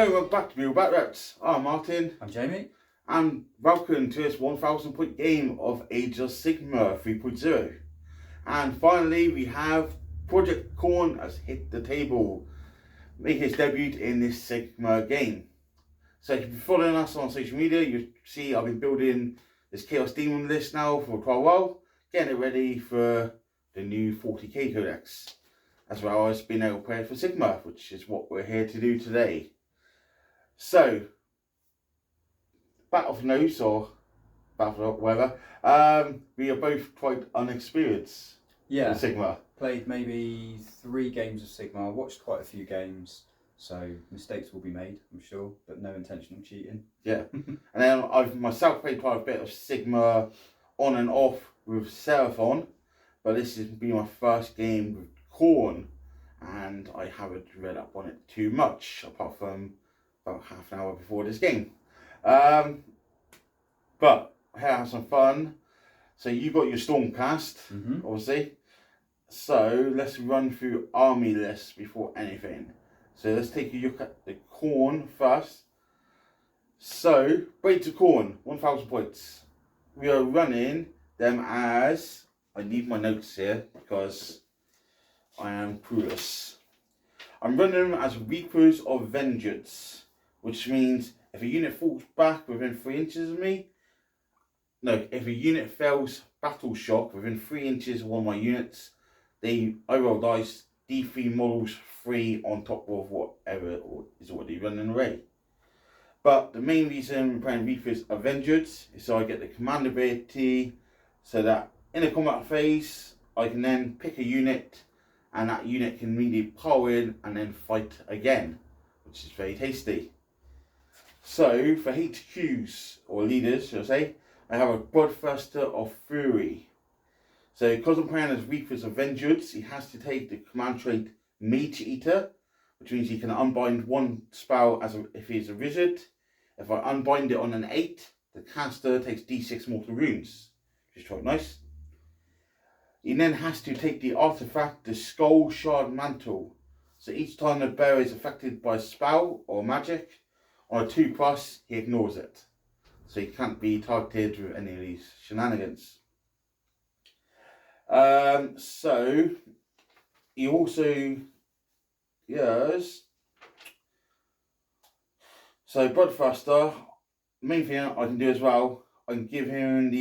Hello, welcome back to Real Reps. I'm Martin. I'm Jamie. And welcome to this 1000 point game of Age of Sigmar 3.0. And finally, we have Project Khorne has hit the table, making his debut in this Sigmar game. So if you've been following us on social media, you see I've been building this Chaos Demon list now for quite a while, getting it ready for the new 40k codex, as well as being able to play for Sigmar, which is what we're here to do today. So, Battle for Nose or Battle for whatever, we are both quite unexperienced in Sigmar. Played maybe 3 games of Sigmar, watched quite a few games, so mistakes will be made, I'm sure, but no intentional cheating. Yeah, and then I've myself played quite a bit of Sigmar on and off with Seraphon, but this has been my first game with Khorne, and I haven't read up on it too much, apart from about half an hour before this game. But I have some fun. So you got your Stormcast, obviously. So let's run through army lists before anything. So let's take a look at the Khorne first. So Blades of Khorne, 1000 points. We are running them as, I need my notes here because I am clueless. I'm running them as Reapers of Vengeance, which means if a unit falls back within 3 inches of me, if a unit fails battle shock within 3 inches of one of my units, I roll dice, D3 models 3 on top of whatever is already running away. But the main reason I'm playing Reapers of Vengeance is so I get the command ability, so that in a combat phase, I can then pick a unit, and that unit can immediately power in and then fight again, which is very tasty. So for HQs, or leaders, shall I say, I have a Bloodthirster of Fury. So because I'm playing as Reapers of Vengeance, he has to take the command trait Mage Eater, which means he can unbind one spell if he's a wizard. If I unbind it on an 8, the caster takes D6 mortal wounds, which is quite nice. He then has to take the artifact, the Skull Shard Mantle. So each time the bearer is affected by a spell or magic, on a 2+, he ignores it. So he can't be targeted with any of these shenanigans. So he also so Bloodthirster, main thing I can do as well, I can give him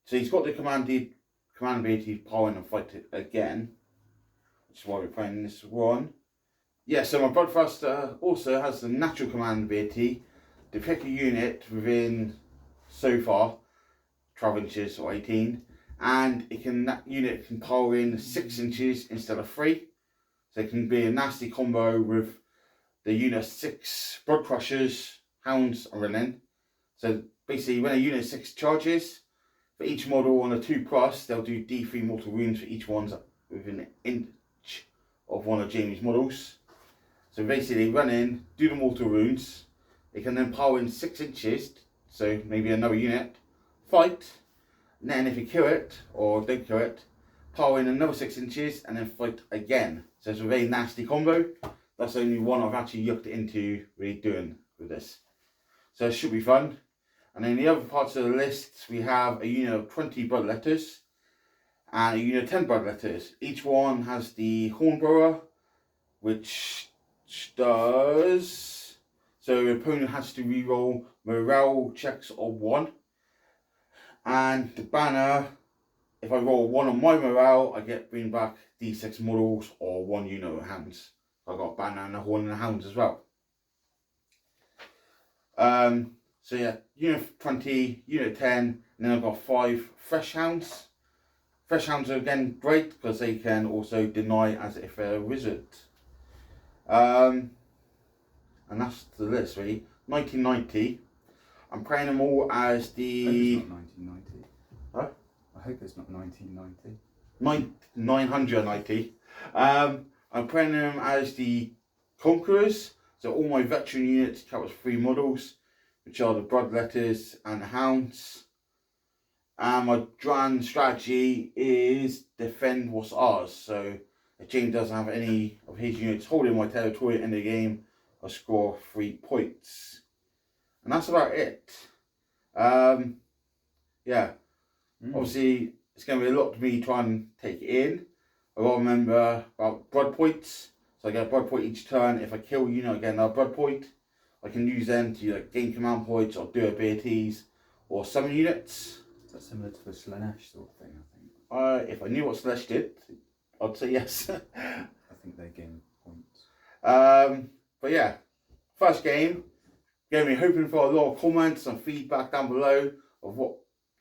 so he's got the command ability to power in and fight it again, which is why we're playing this one. Yeah, so my Bloodthirster also has the natural command ability to pick a unit within, so far, 12 inches or 18, and that unit can power in 6 inches instead of 3. So it can be a nasty combo with the unit 6 Blood Crushers, Hounds are running. So basically when a unit 6 charges, for each model on a 2+, they'll do D3 mortal wounds for each one's within an inch of one of Jamie's models. So basically run in, do the mortal wounds, it can then power in 6 inches, so maybe another unit, fight, and then if you kill it, or don't kill it, power in another 6 inches, and then fight again. So it's a very nasty combo. That's the only one I've actually looked into really doing with this. So it should be fun. And then the other parts of the list, we have a unit of 20 Bloodletters, and a unit of 10 Bloodletters. Each one has the Hornbrower, which does, so the opponent has to reroll morale checks of 1, and the banner, if I roll 1 on my morale, I bring back D6 models or 1 unit of hands. I got a banner and a horn and a hounds as well. So yeah, unit 20, unit 10, and then I've got 5 fresh hounds. Fresh hounds are again great because they can also deny as if they're a wizard. And that's the list really. 1990. I'm playing them all as the. I hope it's not 1990. Huh? I hope it's not 1990. 990. I'm playing them as the Conquerors. So all my veteran units count as 3 models, which are the Bloodletters and the Hounds. And my grand strategy is defend what's ours. So if James doesn't have any of his units holding my territory at the end of the game, or score 3 points. And that's about it. Yeah, obviously it's going to be a lot to me trying to take it in. I've got to remember about blood points. So I get a blood point each turn. If I kill a unit, I get another blood point. I can use them to gain command points or do abilities or summon units. Is that similar to a Slaanesh sort of thing, I think? If I knew what Slaanesh did, I'd say yes. I think they gain points. But yeah, first game. Going to be hoping for a lot of comments and feedback down below of what,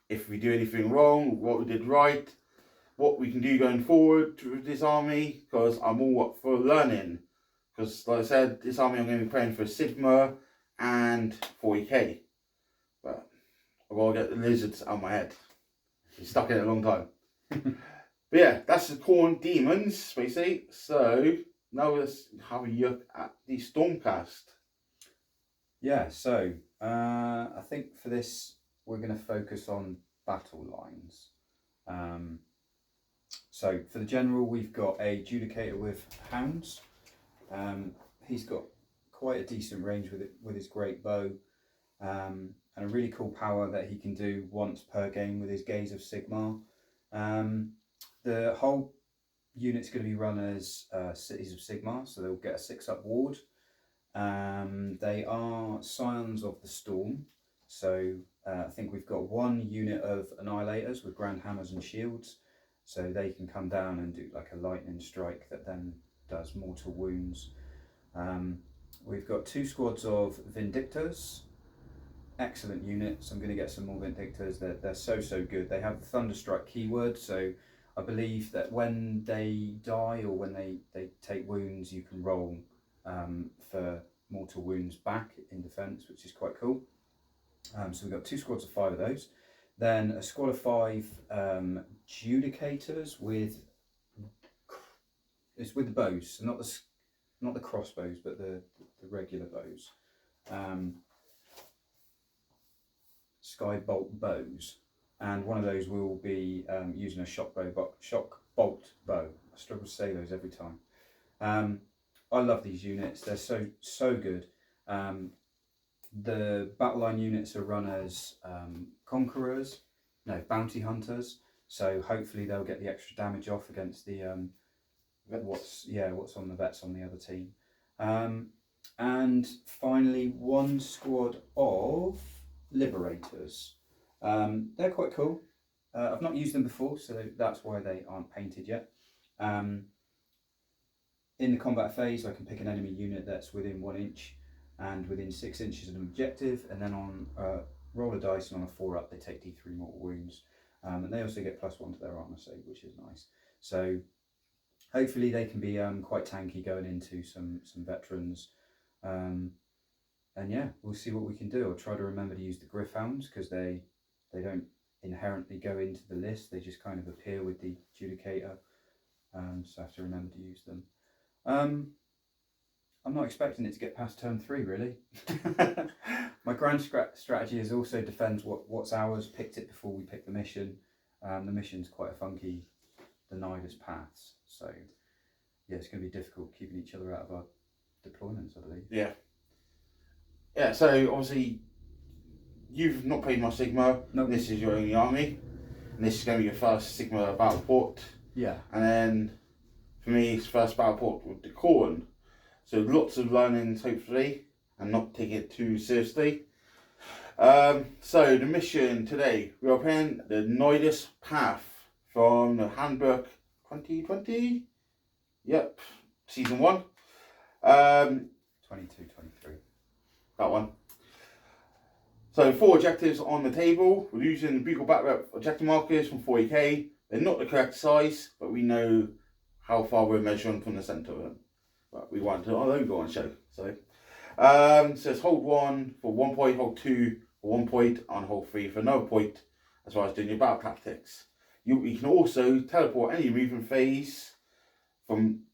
if we do anything wrong, what we did right, what we can do going forward with this army, because I'm all up for learning. Because like I said, this army I'm going to be playing for Sigma and 40k. But I've got to get the lizards out of my head. Been stuck in it a long time. But yeah, that's the Khorne Demons, basically. So now let's have a look at the Stormcast. Yeah, so I think for this we're going to focus on battle lines. So for the general, we've got a Judicator with hounds. He's got quite a decent range with his great bow, and a really cool power that he can do once per game with his Gaze of Sigmar. The whole unit's going to be run as Cities of Sigmar, so they'll get a 6-up ward. They are Scions of the Storm, so I think we've got one unit of Annihilators with Grand Hammers and Shields, so they can come down and do like a lightning strike that then does mortal wounds. We've got 2 squads of Vindictors, excellent units. I'm going to get some more Vindictors. They're so good. They have the Thunderstrike keyword, so I believe that when they die or when they take wounds, you can roll for mortal wounds back in defence, which is quite cool. So we've got 2 squads of 5 of those. Then a squad of 5 Judicators with the bows, so not the crossbows, but the regular bows. Skybolt bows, and one of those will be using a shock bolt bow. I struggle to say those every time. I love these units. They're so good. The battle line units are run as bounty hunters. So hopefully they'll get the extra damage off against the what's on the vets on the other team. And finally, 1 squad of Liberators. They're quite cool. I've not used them before, so that's why they aren't painted yet. In the combat phase, I can pick an enemy unit that's within 1 inch and within 6 inches of an objective, and then on roll a dice, and on a 4-up they take D3 mortal wounds. And they also get +1 to their armor save, which is nice. So hopefully they can be quite tanky going into some veterans. And yeah, we'll see what we can do. I'll try to remember to use the Gryph-hounds, because they don't inherently go into the list. They just kind of appear with the Judicator. So I have to remember to use them. I'm not expecting it to get past turn 3, really. My grand strategy is also defend what's ours, picked it before we pick the mission. The mission's quite a funky, denied us paths. So yeah, it's going to be difficult keeping each other out of our deployments, I believe. Yeah. Yeah, so obviously you've not played my Sigma. Nope. This is your only army. And this is going to be your first Sigma battle port. Yeah. And then for me, it's first battle port with the Khorne. So lots of learnings, hopefully, and not taking it too seriously. So the mission today, we are playing the Nidus Path from the Handbook 2020. Yep, season 1. 22, 23. That one. So 4 objectives on the table. We're using the Bugle Backrep objective markers from 40k. They're not the correct size, but we know how far we're measuring from the centre of them. But we want to go on show. So it's hold 1 for 1 point, hold 2 for 1 point, and hold 3 for another point, as far as doing your battle tactics. You can also teleport any movement phase from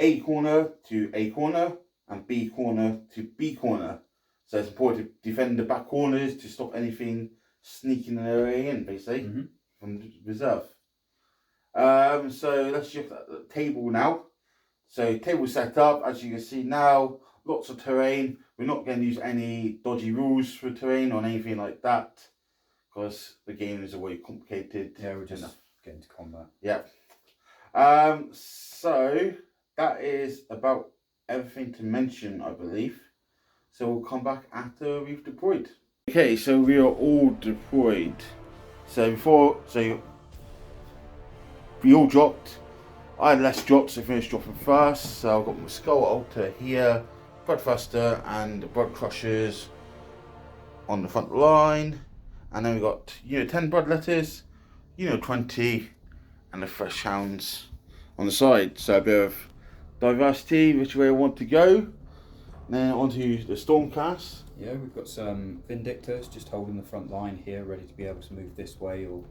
A corner to A corner and B corner to B corner. So it's important to defend the back corners to stop anything sneaking their way in, basically, from the reserve. So let's look at the table now. So table set up, as you can see now, lots of terrain. We're not going to use any dodgy rules for terrain or anything like that, because the game is already complicated. Yeah, we're just getting to combat. Yeah. So that is about everything to mention, I believe. So we'll come back after we've deployed. Okay, so we are all deployed. So we all dropped. I had less drops, so I finished dropping first. So I've got my Skull Altar here, Bloodthirster and the Blood Crushers on the front line. And then we got Unit 10 Bloodletters, Unit 20, and the Fresh Hounds on the side. So a bit of diversity, which way I want to go. And then onto the Stormcast. Yeah, we've got some Vindictors just holding the front line here, ready to be able to move this way or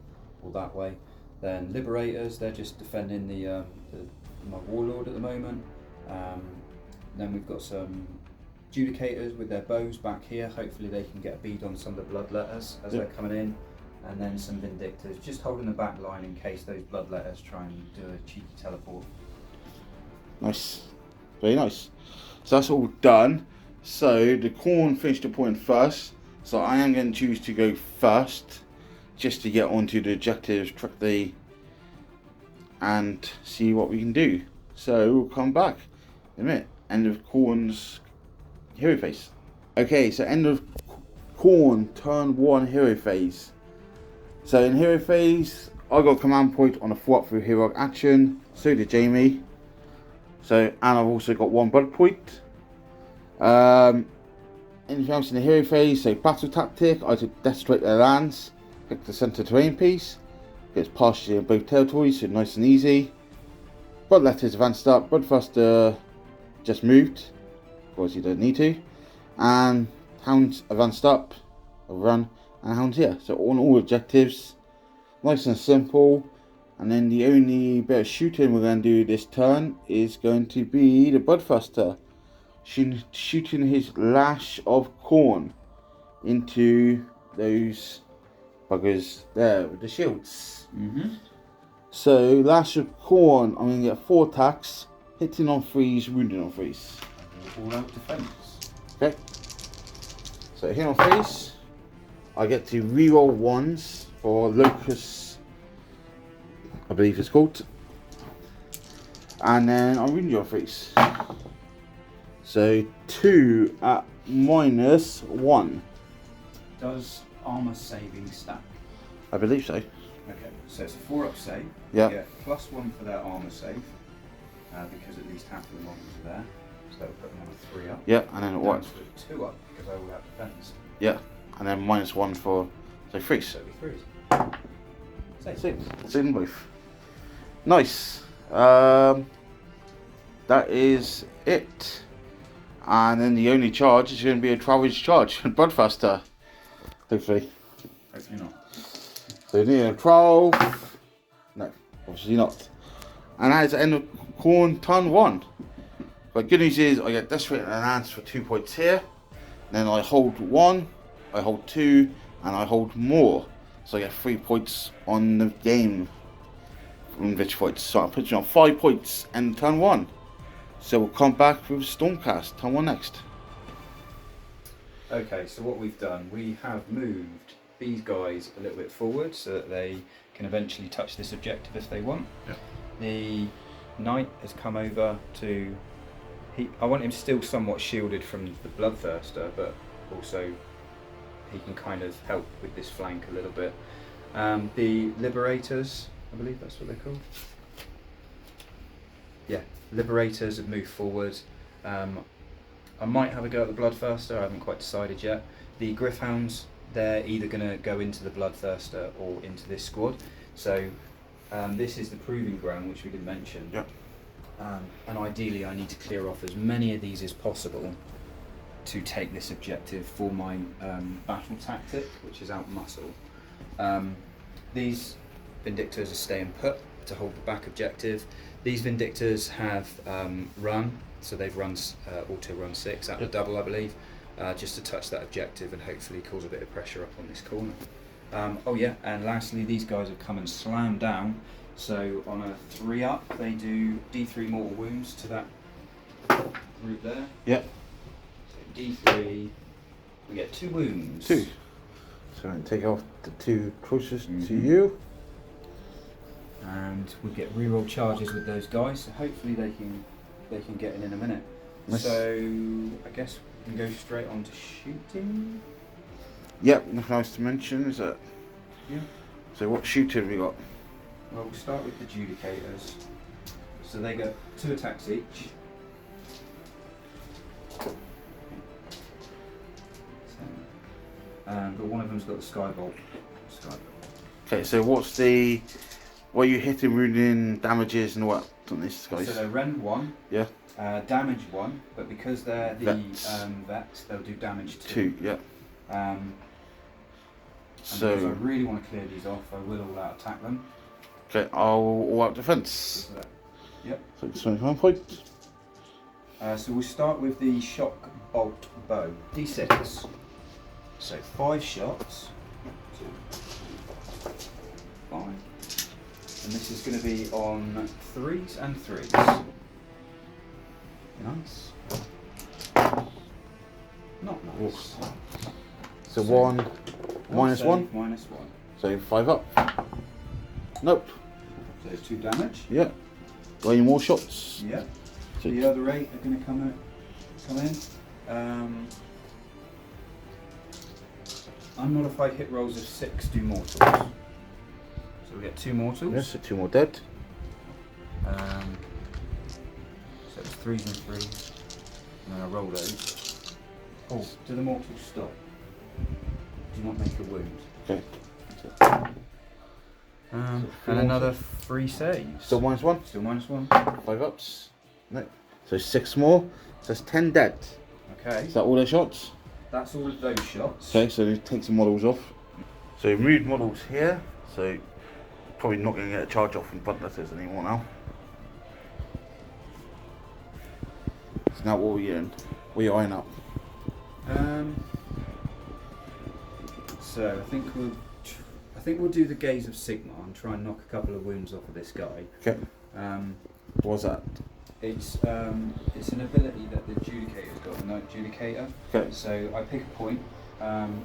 that way. Then Liberators, they're just defending my Warlord at the moment. Then we've got some Judicators with their bows back here. Hopefully they can get a bead on some of the Bloodletters as they're coming in. And then some Vindictors just holding the back line in case those Bloodletters try and do a cheeky teleport. Nice, very nice. So that's all done. So the Khorne finished deploying first. So I am going to choose to go first, just to get onto the objectives, track and see what we can do. So we'll come back in a minute. End of Khorne's hero phase. Okay, so end of Khorne turn 1 hero phase. So in hero phase, I got a command point on a 4-up-through heroic action. So did Jamie. So, and I've also got 1 blood point. Anything else in the hero phase? So battle tactic, I took Desecrate their lands, pick the center terrain piece, gets partially in both territories, so nice and easy. Bloodletters advanced up, Bloodthirster just moved, of course he doesn't need to, and Hounds advanced up, run, and Hounds here. So on all objectives, nice and simple. And then the only bit of shooting we're going to do this turn is going to be the Bloodthirster. Shooting his Lash of Khorne into those buggers there with the shields. So Lash of Khorne, I'm going to get 4 attacks, hitting on 3s, wounding on 3s. All out defense. Okay. So hitting on 3s, I get to reroll 1s for Locust, I believe it's called. And then I'm wounding on 3s. So 2 at -1. Does armor saving stack? I believe so. Okay, so it's a 4-up save. Yeah. You get +1 for their armor save, because at least half of the models are there. So that'll put them on a 3-up. Yeah, and then it works. So 2-up because I will have defense. Yeah, and then -1 for, so 3s. So it'll be 3s. Save. Six in both. Nice. That is it. And then the only charge is going to be a 12-inch charge, Bloodthirster. Hopefully. Hopefully not. So you need a 12. No, obviously not. And that is the end of Khorne turn 1. But good news is I get Desperate and Lance for 2 points here. Then I hold 1, I hold 2, and I hold more. So I get 3 points on the game from Victory points. So I'm putting on 5 points and turn 1. So we'll come back with Stormcast, turn 1 next. Okay, so what we've done, we have moved these guys a little bit forward so that they can eventually touch this objective if they want. Yeah. The Knight has come over to... I want him still somewhat shielded from the Bloodthirster, but also he can kind of help with this flank a little bit. The Liberators, I believe that's what they're called. Yeah, Liberators have moved forward. I might have a go at the Bloodthirster, I haven't quite decided yet. The Gryph-hounds, they're either going to go into the Bloodthirster or into this squad. So this is the proving ground, which we didn't mention. Yep. And ideally I need to clear off as many of these as possible to take this objective for my battle tactic, which is out muscle. These Vindictors are staying put to hold the back objective. These Vindictors have run, so they've run auto run 6 at the double, I believe, just to touch that objective and hopefully cause a bit of pressure up on this corner. Oh yeah, and lastly these guys have come and slammed down. So on a 3-up, they do D3 mortal wounds to that route there. Yep. D3. We get 2 wounds. 2. So I'm take off the 2 closest to Mhm. you. And we get reroll charges with those guys, so hopefully they can get in a minute. Nice. So I guess we can go straight on to shooting. Yep, nothing else to mention, is it? Yeah. So what shooter have we got? Well, we'll start with the Judicators. So they get 2 attacks each. But one of them's got the Skybolt. Okay, so what are you hitting, wounding, damages and what on this guys? So they're rend 1. Yeah. Damage 1, but because they're the Vets. vets, they'll do damage 2, yeah. And because I So really want to clear these off, I will all out attack them. okay, I'll all out defence. Yep. So 25 points. So we'll start with the shock bolt bow. D6. So 5 shots. 2, 5. And this is going to be on 3s and 3s. Nice. Not nice. So 1 minus save, 1. Minus 1. So 5 up. Nope. So 2 damage. Yeah. Got any more shots? Yeah. So The other 8 are going to come in. Unmodified hit rolls of 6 do mortals. So we get 2 mortals. yeah, so 2 more dead. So it's 3s and 3s. And then I roll those. Oh, do the mortals stop? Do not make a wound. Okay. And another 3 saves. Still minus 1. Still minus 1. 5 ups. No. So 6 more. So that's 10 dead. Okay. Is that all their shots? That's all of those shots. Okay, so take some models off. So we moved models here. So probably not going to get a charge off in Bloodletters anymore now. So now what are we doing? We eyeing up. So I think we'll do the Gaze of Sigma and try and knock a couple of wounds off of this guy. Okay. Um, What was that? it's an ability that the Judicator's got, the Knight Judicator. Okay. So I pick a point and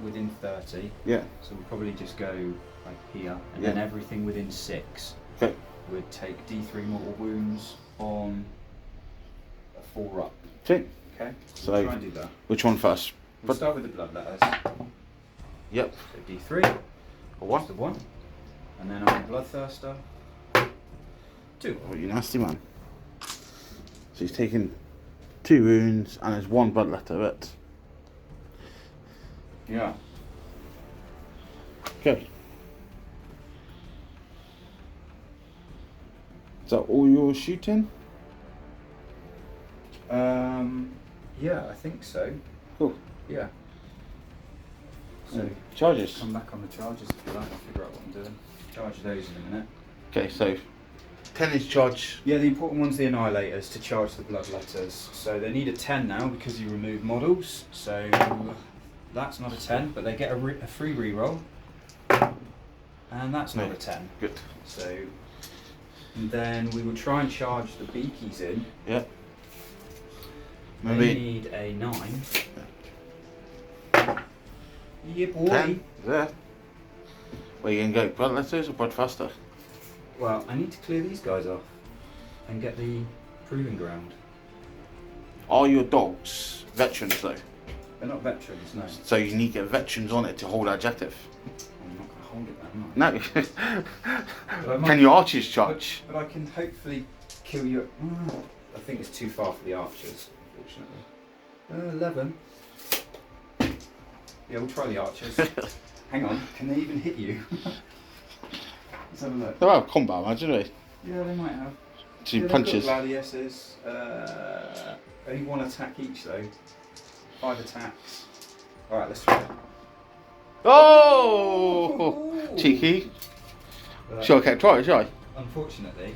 within 30. Yeah. So we'll probably just go like here, and Yeah. then everything within 6 Okay. would take D3 mortal wounds on a 4 up. Okay. Okay. So- we'll try and do that. Which one first? We'll start with the bloodletters. Yep. So D3. A 1. Just the 1. And then on the Bloodthirster, 2. Oh, you nasty man. So he's taken 2 wounds and there's 1 bloodletter of it. Yeah. Okay. Is that all you're shooting? Yeah, I think so. Cool. Yeah. So Charges. come back on the charges if you like. I'll figure out what I'm doing. Charge those in a minute. Okay, so 10 is charge. Yeah, the important one's the Annihilators to charge the Bloodletters. So they need a 10 now because you remove models. So that's not a 10, but they get a free reroll. And that's not No. a 10. Good. So and then we will try and charge the Beakies in. Yeah. They Maybe need a 9. Yeah, boy. 10. There. Where you going to go? Bloodletters or Bloodfaster? Well, I need to clear these guys off and get the proving ground. Are your dogs veterans though? They're not veterans, no. So you need to get veterans on it to hold objective. I'm not going to hold it that much. No. But I might- Can your archers charge? But I can hopefully kill you. I think it's too far for the archers, unfortunately. 11. Yeah, we'll try the archers. Hang on, can they even hit you? Let's have a look. They'll have combat, imagine they? Yeah, they might have. 2 Yeah, punches. they've got gladiuses. Only 1 attack each though. 5 attacks. Alright, let's try it. Oh! Ooh. Cheeky. But Sure, okay, try it, shall I? Unfortunately,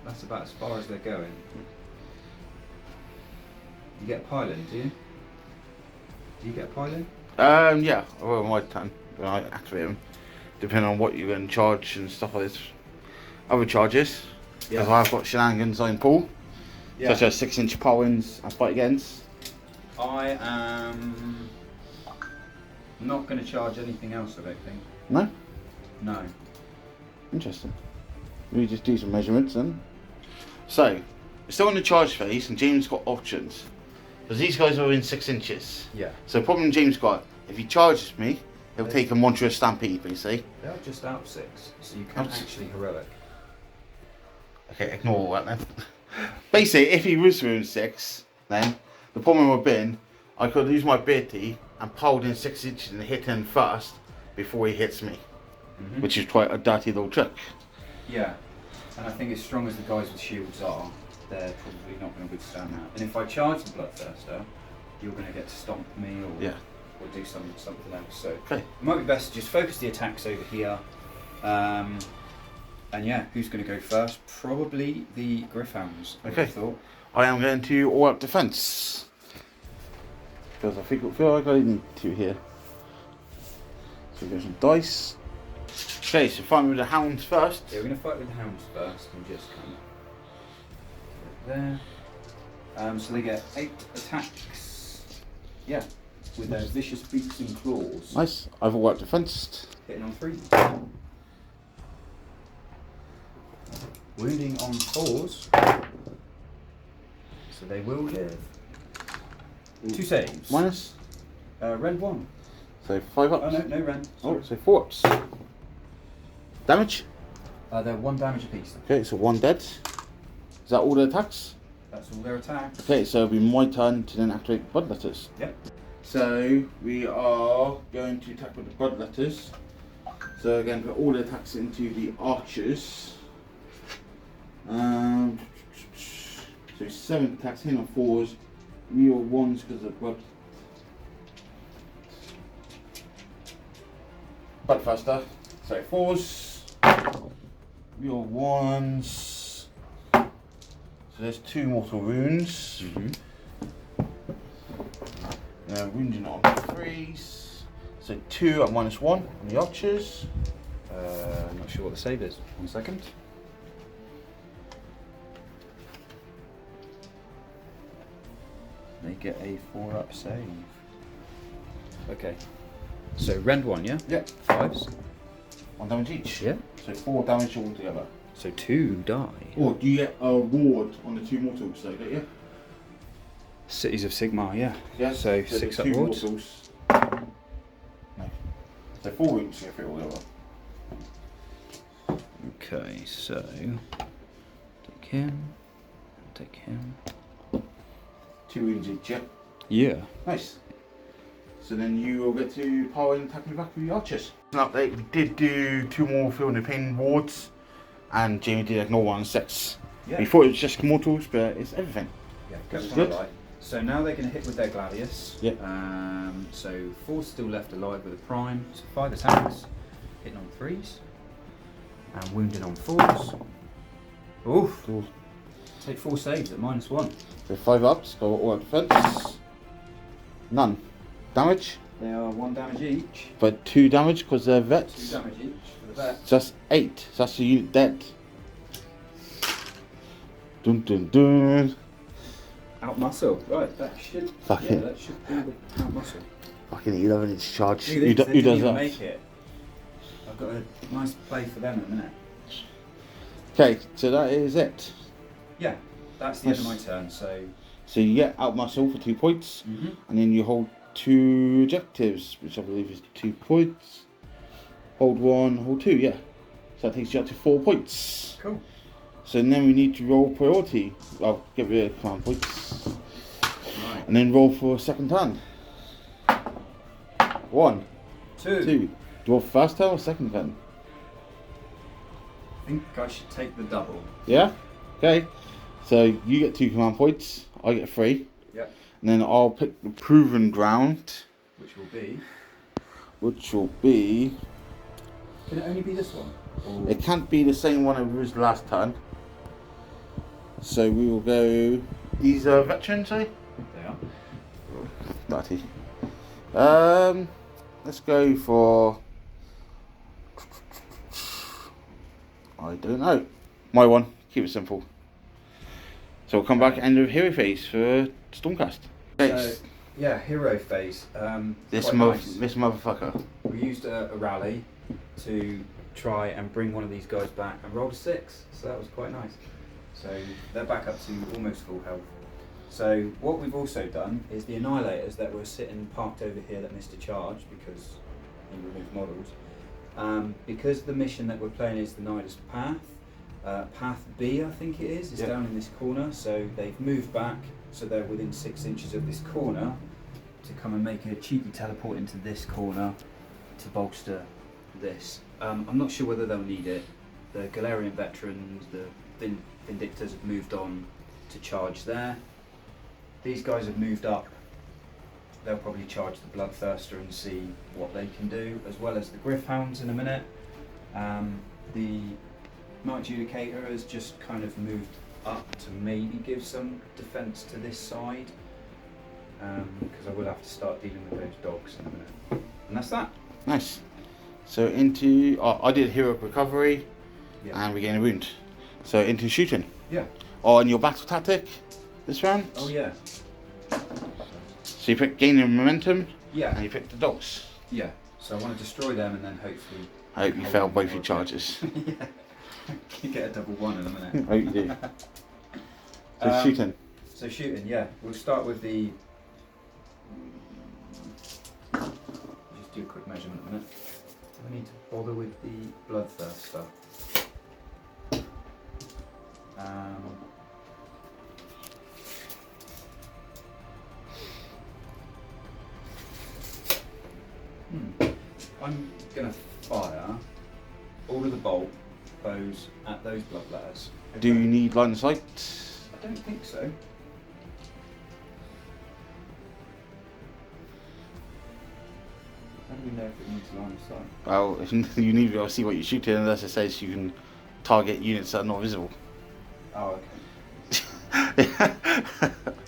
that's about as far as they're going. You get a pylon, do you? Do you get a pylon? Yeah, well, my turn when I activate them, depending on what you're going to charge and stuff like this. Other charges, because I've got shenanigans on pool, such as 6-inch pylons and fight against. I am not going to charge anything else, I don't think. No? No. Interesting. We just do some measurements then. So, we're still in the charge phase, and James got options. Because these guys are in 6 inches. Yeah. So the problem James got, if he charges me, he'll take a Montrose Stampede, basically. They're just out 6, so you can't actually heroic. Okay, ignore all that then. Basically, if he was in 6, then the problem would have been I could use my ability and piled in 6 inches and hit him first before he hits me. Mm-hmm. Which is quite a dirty little trick. Yeah, and I think as strong as the guys with shields are, they're probably not going to withstand that. And if I charge the Bloodthirster, you're going to get to stomp me or do something else. So Okay. it might be best to just focus the attacks over here. And yeah, who's going to go first? Probably the Griffhounds. I Okay. thought. I am going to all out defense. Because I feel like I need to here. So we got some dice. Okay, so fight with the hounds first. Yeah, we're going to fight with the Hounds first and just kind of there. So they get 8 attacks. Yeah, with their vicious beaks and claws. Nice. I've all out defense. Hitting on 3. Wounding on 4s. So they will live. 2 saves. Minus. Rend 1. So 5 ups. Oh no, no rend. Oh, so 4 ups. Damage. They're 1 damage apiece. Okay, so 1 dead. Is that all the attacks? That's all their attacks. Okay, so it'll be my turn to then activate Bloodletters. Yep. So we are going to attack with the Bloodletters. So again, put all the attacks into the archers. So 7 attacks, hitting on 4s, real 1s because of blood. Bloodthirster. So 4s, real 1s. So there's 2 mortal wounds. Wounding on 3s. So 2 at -1 on the archers. I'm not sure what the save is. 1 second. They get a 4-up save. Okay. So rend 1, yeah? Yep. 5s. 1 damage each. Yeah. So 4 damage altogether. So 2 die. Or do you get a ward on the 2 mortals though, don't you? Cities of Sigmar, yeah. Yeah. So the 6 2 upwards. mortals. No. So 4 wounds if it all over. Okay, so take him, take him. 2 wounds each, yeah. Yeah. Nice. So then you will get to power and attack me back with the archers. An update, we did do 2 more Feel No Pain wards, and Jamie did ignore 1 and 6. Yeah. We thought it was just mortals, but it's everything. Yeah, That's that's good. right. So now they're going to hit with their Gladius. Yep. So 4 still left alive with a prime. So 5 attacks, hitting on 3s, and wounding on 4s. Oof. Cool. Take 4 saves at -1. So 5 ups, go all out defense. None. Damage, They are 1 damage each. but 2 damage because they're 2 vets. damage each for the vet. Just 8. So that's the unit dead. Dun dun dun. Out muscle. Right, that should. Fucking- that should be the out muscle. Fucking 11 inch charge. Look at Who, this, do, they who didn't does even that? make it. I've got a nice play for them in a minute. Okay, so that is it. Yeah, that's the end of my turn. So. So you get out muscle for 2 points, Mm-hmm. and then you hold 2 objectives, which I believe is 2 points. Hold 1, hold 2, yeah. So that takes you up to 4 points. Cool. So then we need to roll priority. I'll get rid of command points. Right. And then roll for a second turn. 1, 2. 2. Do you want first turn or second turn? I think I should take the double. Yeah? Okay. So you get 2 command points, I get 3. Yep. And then I'll pick the proven ground, Which will be. which will be... Can it only be this one? Or... It can't be the same one as was last turn. So we will go... These are veterans, eh? They are. Dirty. Let's go for... I don't know. My one. Keep it simple. So we'll come back at end of hero phase for Stormcast. Okay. Yeah, hero phase. This quite nice. this motherfucker. We used a rally to try and bring one of these guys back and rolled a 6, so that was quite nice. So they're back up to almost full health. So what we've also done is the Annihilators that were sitting parked over here that missed a charge because he removed models. Because the mission that we're playing is the Nidus Path, Path B I think it is Yep. down in this corner, so they've moved back so they're within 6 inches of this corner to come and make a cheeky teleport into this corner to bolster this. I'm not sure whether they'll need it. The Galarian veterans, the Vindictors have moved on to charge there. These guys have moved up. They'll probably charge the Bloodthirster and see what they can do, as well as the Gryph-hounds in a minute. The Night Judicator has just kind of moved up to maybe give some defence to this side, because I will have to start dealing with those dogs in a minute. And that's that. Nice. So into I did heroic recovery, Yeah. and we gained a wound. So into shooting. Yeah. On your battle tactic this round. Oh yeah. So you picked gaining momentum, Yeah. and you picked the dogs. Yeah. So I want to destroy them and then hopefully. I hope you fail both your charges. Yeah. You get a double 1 in a minute. I hope you do. So shooting. So shooting, yeah. We'll start with the. Just do a quick measurement a minute. Do I need to bother with the Bloodthirster? I'm gonna fire all of the bolt bows at those bloodletters. Do you need line of sight? I don't think so. How do we know if it needs line of sight? Well, you need to be able to see what you're shooting, unless it says you can target units that are not visible. Oh, okay.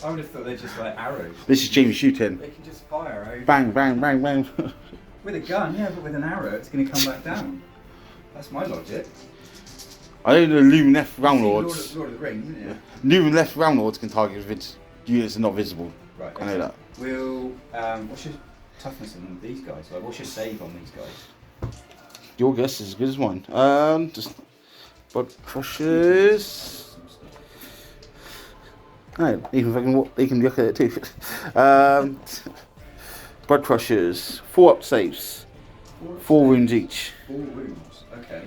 I would have thought they're just like arrows. This is Jamie shooting. They can just fire over. Bang, bang, bang, bang. With a gun, yeah, but with an arrow, it's going to come back down. That's my logic. I know the Lumineth Realm Lord Lords. of the Rings, isn't it? Lumineth Realm Lords can target units that are not visible. Right. I know that. We'll. What's your toughness on these guys? Like, what's your save on these guys? Your guess is as good as mine. Just blood crushers. No, even they can look at it too. Blood crushers. 4 up saves. 4 wounds each. 4 wounds. Okay.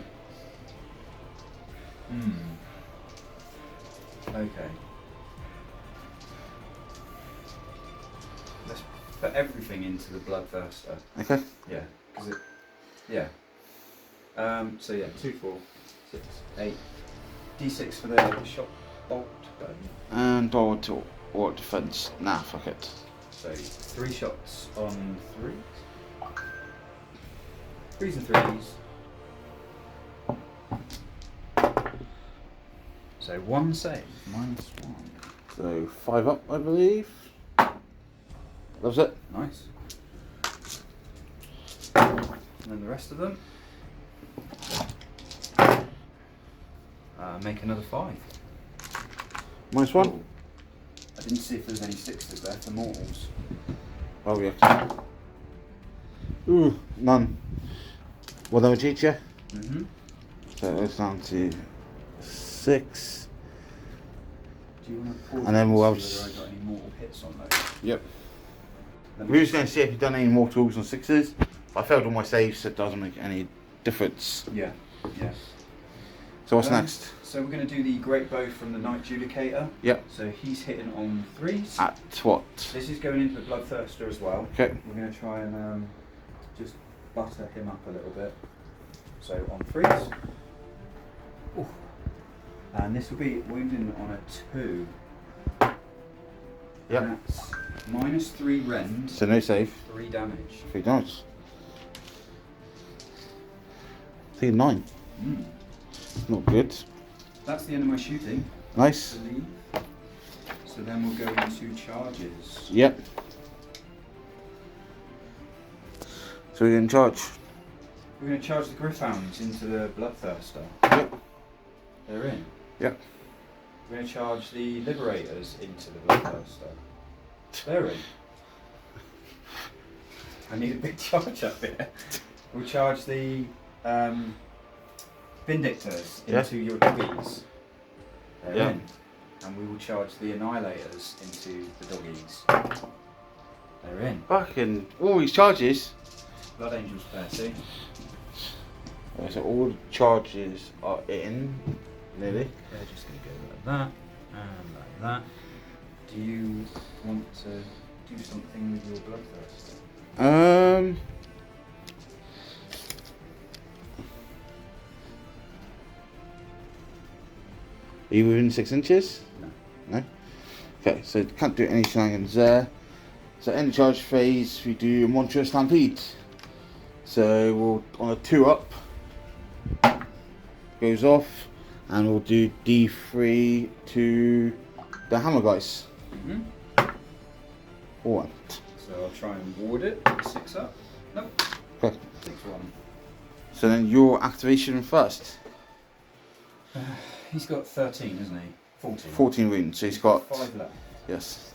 Okay. Let's put everything into the Bloodthirster. Okay. Yeah. Cause it. Yeah. So yeah, 2, 4, 6, 8. D6 for the shot bolt gun. And or defense. Nah, fuck it. So 3 shots on 3. 3s and 3s. So 1 save, -1. So 5 up, I believe. Loves it. Nice. And then the rest of them. Make another 5. -1. Ooh. I didn't see if there was any 6s there for mortals. Oh yeah. Ooh, none. Well, that would cheat you. So it's down to 6. Do you want to pause And then we'll have whether I got any mortal hits on those? Yep. Let We me were just going to see if you've done any mortals on 6s. I failed all my saves, so it doesn't make any difference. Yeah, yeah. So what's next? So we're going to do the Great Bow from the Night Judicator. Yep. So he's hitting on 3s. At what? This is going into the Bloodthirster as well. Okay. We're going to try and just butter him up a little bit. So on 3s. Ooh. And this will be wounding on a 2. Yep. And that's -3 rend, So no save. 3 damage. 3 damage. I think 9. Not good. That's the end of my shooting, Nice. I believe. So then we'll go into charges. Yep. So we're in charge. We're going to charge the Gryph-hounds into the Bloodthirster. Yep. They're in. Yep. We're going to charge the Liberators into the Bloodthirster. They're in. I need a big charge up here. We'll charge the Vindictors into your doggies. They're in. And we will charge the Annihilators into the doggies. They're in. Fucking all these charges. Blood Angels there, see? So all the charges are in, nearly. They're just going to go like that and like that. Do you want to do something with your Bloodthirst? Are you within 6 inches? No. No? Okay, so can't do any shenanigans there. So end of charge phase, we do Montreux Stampede. So we'll, on a 2-up, goes off, and we'll do D3 to the Hammer Guys. Mm-hmm. 1. So I'll try and ward it. 6 up. Nope. Okay. 6-1. So then your activation first. He's got 13, isn't he? 14. 14 wounds, so he's got... 5 left. Yes.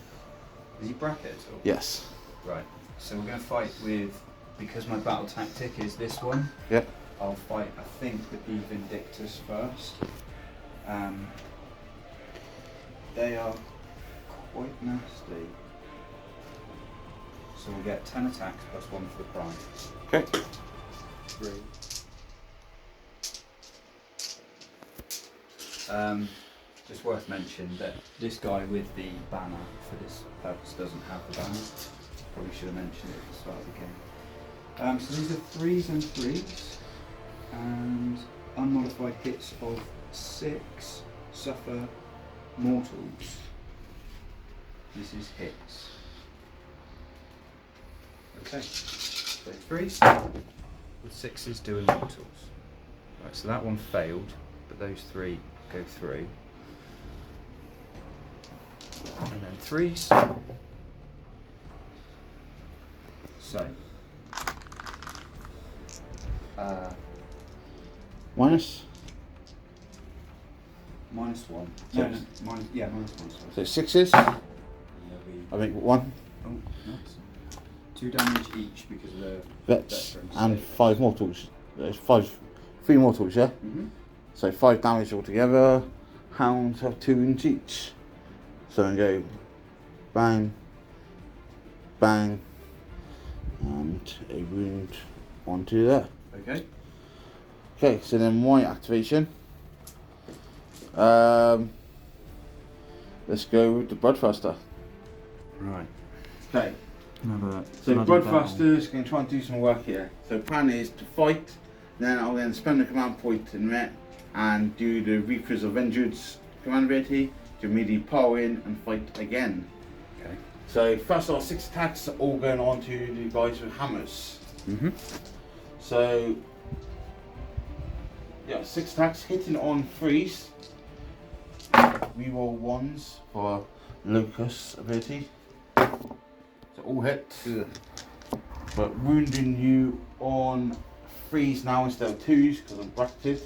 Is he bracket or? Yes. Right. So we're going to fight with, because my battle tactic is this one. Yep. I'll fight, I think, with the Vindictus first. They are quite nasty. So we'll get 10 attacks plus 1 for the prime. Okay. 3. Just worth mentioning that this guy with the banner for this purpose doesn't have the banner. Probably should have mentioned it at the start of the game. So these are 3s and 3s, and unmodified hits of 6 suffer mortals. This is hits. Okay, so 3s with 6s doing mortals. Right, so that one failed, but those 3 go through. And then 3s. So. Minus? -1. So- No, minus 1. So 6s. There'll be, I make 1. oh, nice. 2 damage each because of the Vets. veterans. And 5 mortals. There's 3 mortals, yeah? Mm-hmm. So 5 damage altogether. Hounds have 2 wounds each. So I go bang, bang, and a wound onto there. Okay. Okay, so then my activation. Let's go with the Bloodthirster. Right. Okay, Another. so Bloodthirster's going to try and do some work here. So plan is to fight, then I'll then spend the command point in it and do the Reapers of Vengeance command ability to immediately power in and fight again. Okay. So first our 6 attacks are all going on to the guys with hammers. Mm-hmm. So yeah, 6 attacks hitting on 3s. Reroll 1s for Locust ability. So all hit. But wounding you on 3s now instead of 2s because I'm bracketed.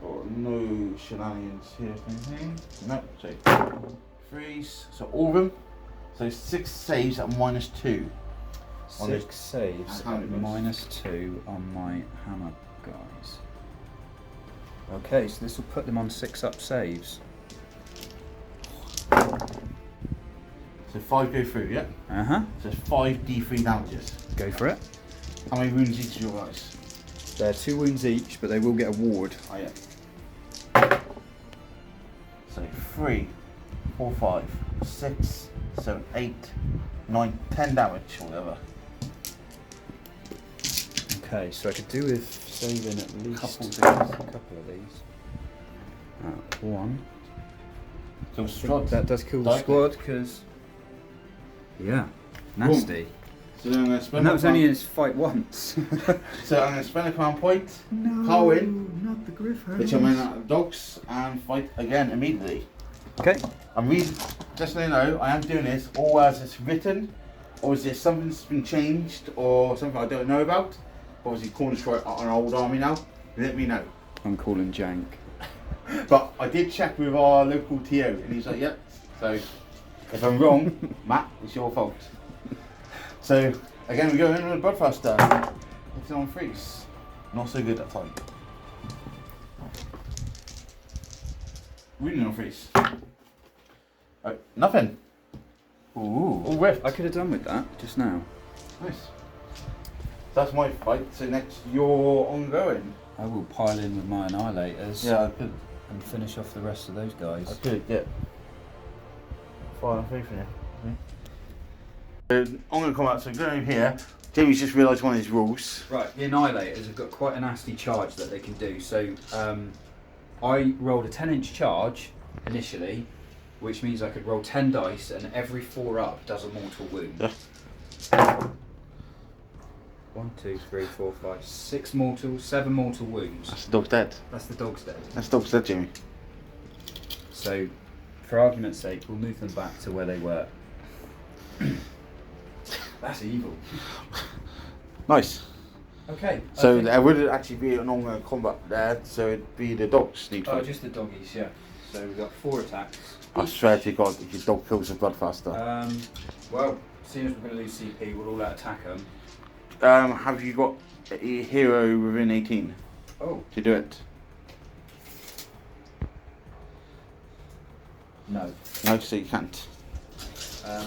Got no shenanigans here. No, so 3s. So all of them. So 6 saves at -2. 6 saves Hammer at guys. -2 on my hammer guys. Okay, so this will put them on 6-up saves. So 5 go through, yeah? Uh-huh. So it's 5 D3 damages. Go for it. How many wounds each of your guys? They're 2 wounds each, but they will get a ward. Oh yeah. So 3, 4, 5, 6, 7, 8, 9, 10 damage or whatever. Okay, so I could do with saving at least Couple of a these. couple of these. 1. So squad. That does kill the Like squad because, yeah, nasty. So then I'm going to spend And that was only in command, his fight once. so I'm going to spend a command point, No, Power in. not the Griff which I'm in out of dogs, and fight again immediately. Okay. I'm reading, just so you know, I am doing this all as it's written, or is there something that's been changed, or something I don't know about? Obviously, Corner Strike are an old army now. Let me know. I'm calling Jank. But I did check with our local TO, and he's like, "Yep." So if I'm wrong, Matt, it's your fault. So again, we go in with Bloodfaster. It's on freeze. Not so good that time. Wounding on freeze. Oh, nothing. Ooh. All whiffed. I could have done with that just now. Nice. That's my fight. So next, you're ongoing. I will pile in with my Annihilators. Yeah, I could. And finish off the rest of those guys. I could get far enough away from you. I'm going to come out, so going here. Jamie's just realised one of his rules. Right, the Annihilators have got quite a nasty charge that they can do. So I rolled a 10-inch charge initially, which means I could roll 10 dice and every 4 up does a mortal wound. Yeah. 1, 2, 3, 4, 5, 6 mortal, 7 mortal wounds. That's the dog's dead. That's the dog's dead. That's the dog's dead, Jamie. So, for argument's sake, we'll move them back to where they were. That's evil. Nice. Okay. So there would actually be an ongoing combat there, so it'd be the dogs need Oh, fight. just the doggies, yeah. So we've got 4 attacks. I swear to God, if your dog kills a Bloodfaster. Well, seeing as we're going to lose CP, we'll all out attack them. Have you got a hero within 18 Oh, to do it? no. No, so you can't. I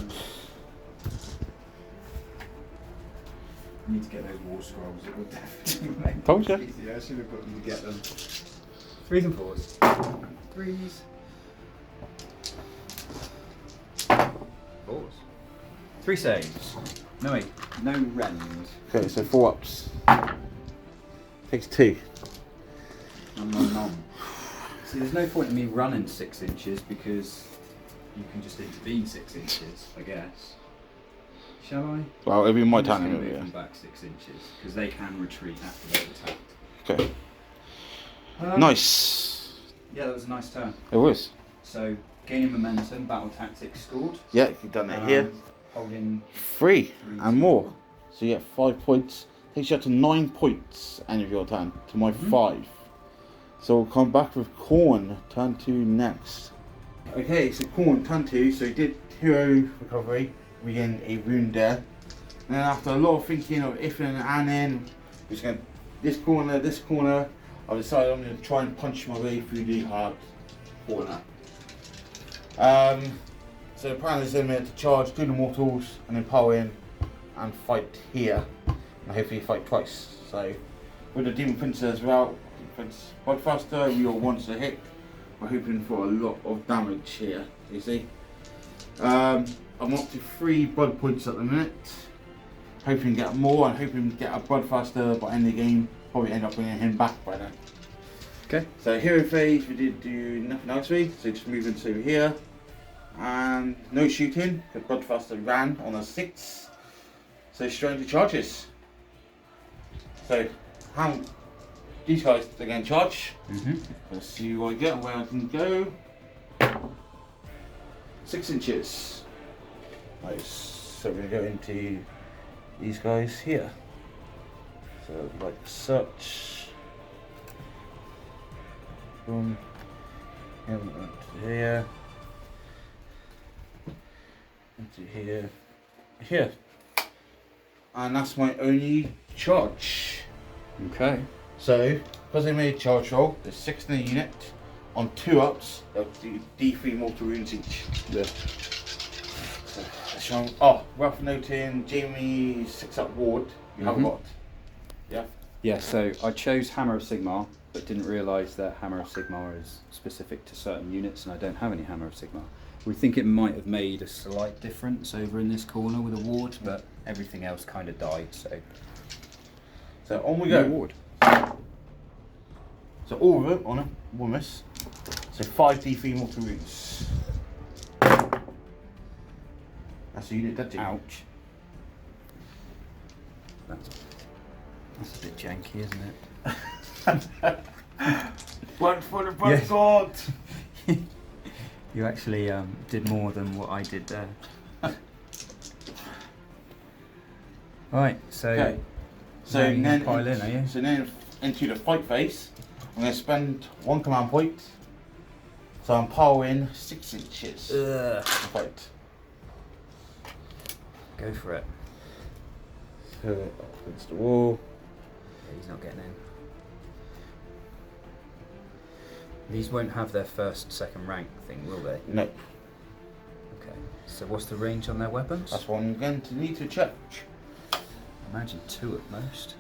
need to get those war scrolls. It would definitely make Told ya. it easier. I should have got them to get them. 3s and 4s. 3s. 4s. 3 saves. No wait, no rend. Okay, so 4 ups. Takes 2. Nom. See, there's no point in me running 6 inches because you can just intervene 6 inches, I guess. Shall I? Well, it'll be my I'm just turn gonna anyway. move them back 6 inches because they can retreat after they've attacked. Okay. Um, Nice. Yeah, that was a nice turn. It was. So, gaining momentum, battle tactics scored. Yeah, you've done it here. Holding 3 and more. So you get 5 points. Takes you up to 9 points end of your turn to my 5. So we'll come back with Corn, turn 2 next. Okay, so Corn, turn 2. So he did hero recovery, regained a wound there. And then after a lot of thinking of if and then, just going this corner, I decided I'm going to try and punch my way through the hard corner. So the plan is then to charge, do the mortals, and then power in and fight here. And hopefully fight twice. So with the Demon Princess as well, Prince Bloodfaster, we all once a hit. We're hoping for a lot of damage here, you see. I'm up to 3 blood points at the minute. Hoping to get more and hoping to get a Bloodfaster by the end of the game. Probably end up bringing him back by then. Okay. So hero phase, we did do nothing else with, so just moving to here. And no shooting, because Bloodfaster ran on a 6. So straight into charges. So these guys again charge. Let's see what I get and where I can go. 6 inches. Nice. So we're going to go into these guys here. So like such. Boom. Into here. Into here. Here. And that's my only charge. Okay. So, because I made a charge roll, there's 6 in a unit. On 2 ups, they'll do D3 mortal wounds each. Yeah. So, rough noting, Jamie's 6 up ward, you haven't got. Yeah? Yeah, so I chose Hammer of Sigmar, but didn't realise that Hammer of Sigmar is specific to certain units, and I don't have any Hammer of Sigmar. We think it might have made a slight difference over in this corner with a ward, but everything else kind of died, so. So on we go. No ward. So all of them on a one miss. So 5 D3 mortal wounds. That's a unit dead. Ouch. That's a bit janky, isn't it? Blood for the blood Yes. god! You actually did more than what I did there. Right, so Okay. So now you're gonna then, pile in, are you? So then into the fight phase, I'm going to spend 1 command point. So I'm powering 6 inches to fight. Go for it. Put it up against the wall. Yeah, he's not getting in. These won't have their first, second rank thing, will they? No. Okay. So what's the range on their weapons? That's what I'm going to need to check. Imagine 2 at most.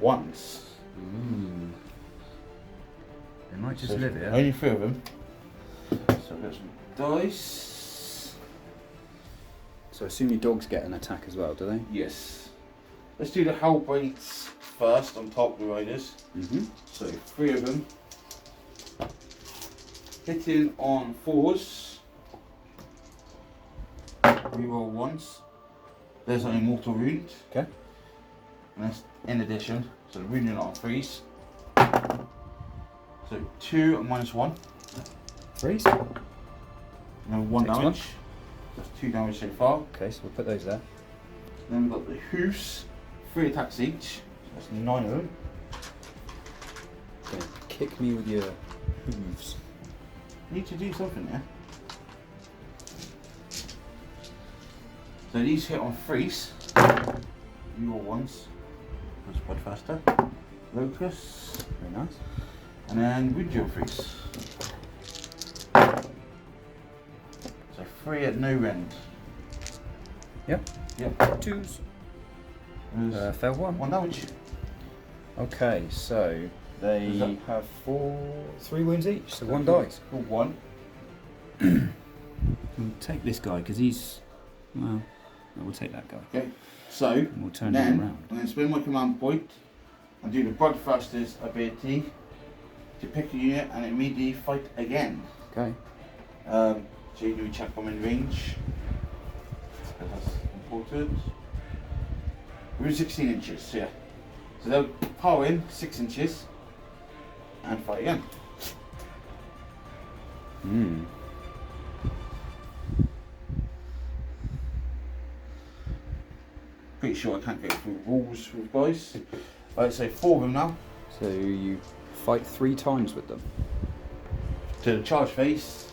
Once. Ooh. They might just So live here. Only 3 of them. So I've got some dice. So I assume your dogs get an attack as well, do they? Yes. Let's do the Hellblades first on top of the riders. Mm-hmm. So 3 of them. Hitting on 4s. Reroll 1s. There's an immortal wound. Okay. And that's in addition. So the wounding on 3s. So 2 and -1. 3s. And 1 Takes damage. That's 2 damage so far. Okay, so we'll put those there. Then we've got the Hoofs. 3 attacks each. So that's 9 of them. Okay. Kick me with your hooves. Need to do something there. So these hit on 3s. Your 1s. That's quite faster. Locust. Very nice. And then wound your 3s. So 3 at no rend. Yep. Yep. 2s. There's Fail 1. 1 damage. Okay, so they Is that- have 3 wounds each, so 1 dies. For 1. We'll take this guy because he's, well, no, we'll take that guy. Okay. So And we'll turn him then around. I'm going to spend my command point and do the Bloodthirster's ability to pick a unit and immediately fight again. Okay. So you do check them in range. So that's important. We're 16 inches, yeah. So they'll power in 6 inches and fight again. Hmm. Pretty sure I can't go through rules with guys. Right, so 4 of them now. So you fight 3 times with them. To the charge phase,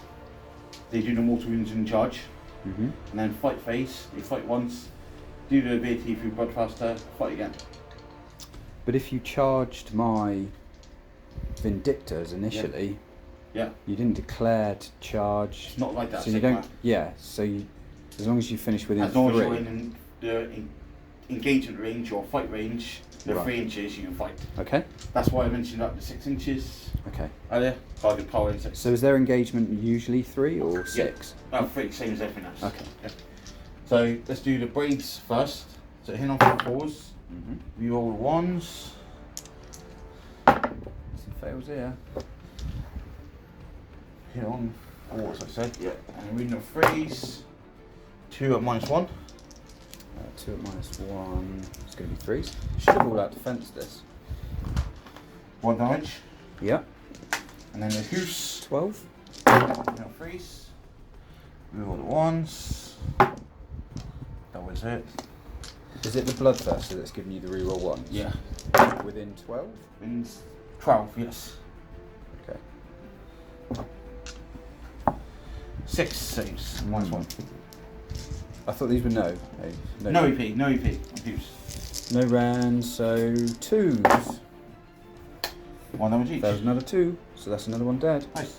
they do the mortal wounds in charge. Mm-hmm. And then fight phase, they fight once, do the ability through Bloodthirster, fight again. But if you charged my Vindictors initially, Yeah. you didn't declare to charge. It's not like that. So you Sigma. don't. Yeah. So you, as long as you finish within As long as 3. you're in the engagement range or fight range, the Right. 3 inches you can fight. Okay. That's why I mentioned up to 6 inches Okay. earlier. So I could power in 6. So is their engagement usually 3 or 6? 3, same as everything else. Okay. Yeah. So let's do the braids first. So hit on 4s, Mm-hmm. reroll 1s. Some fails here. Hit on 4s, I said. Yeah. And reading of 3s. 2 at -1. 2 at -1. It's going to be 3s. Should have all out defense this. 1 damage. Yep. And then the Hoos. 12. No freeze. Reroll the 1s. That was it. Is it the Bloodthirster that's giving you the reroll 1? Yeah. Within 12? Wins 12, yes. Okay. 6 saves. -1. I thought these were no. No EP, no EP. On Hoos. No ran, so 2s. 1 damage each. There's another 2, so that's another 1 dead. Nice.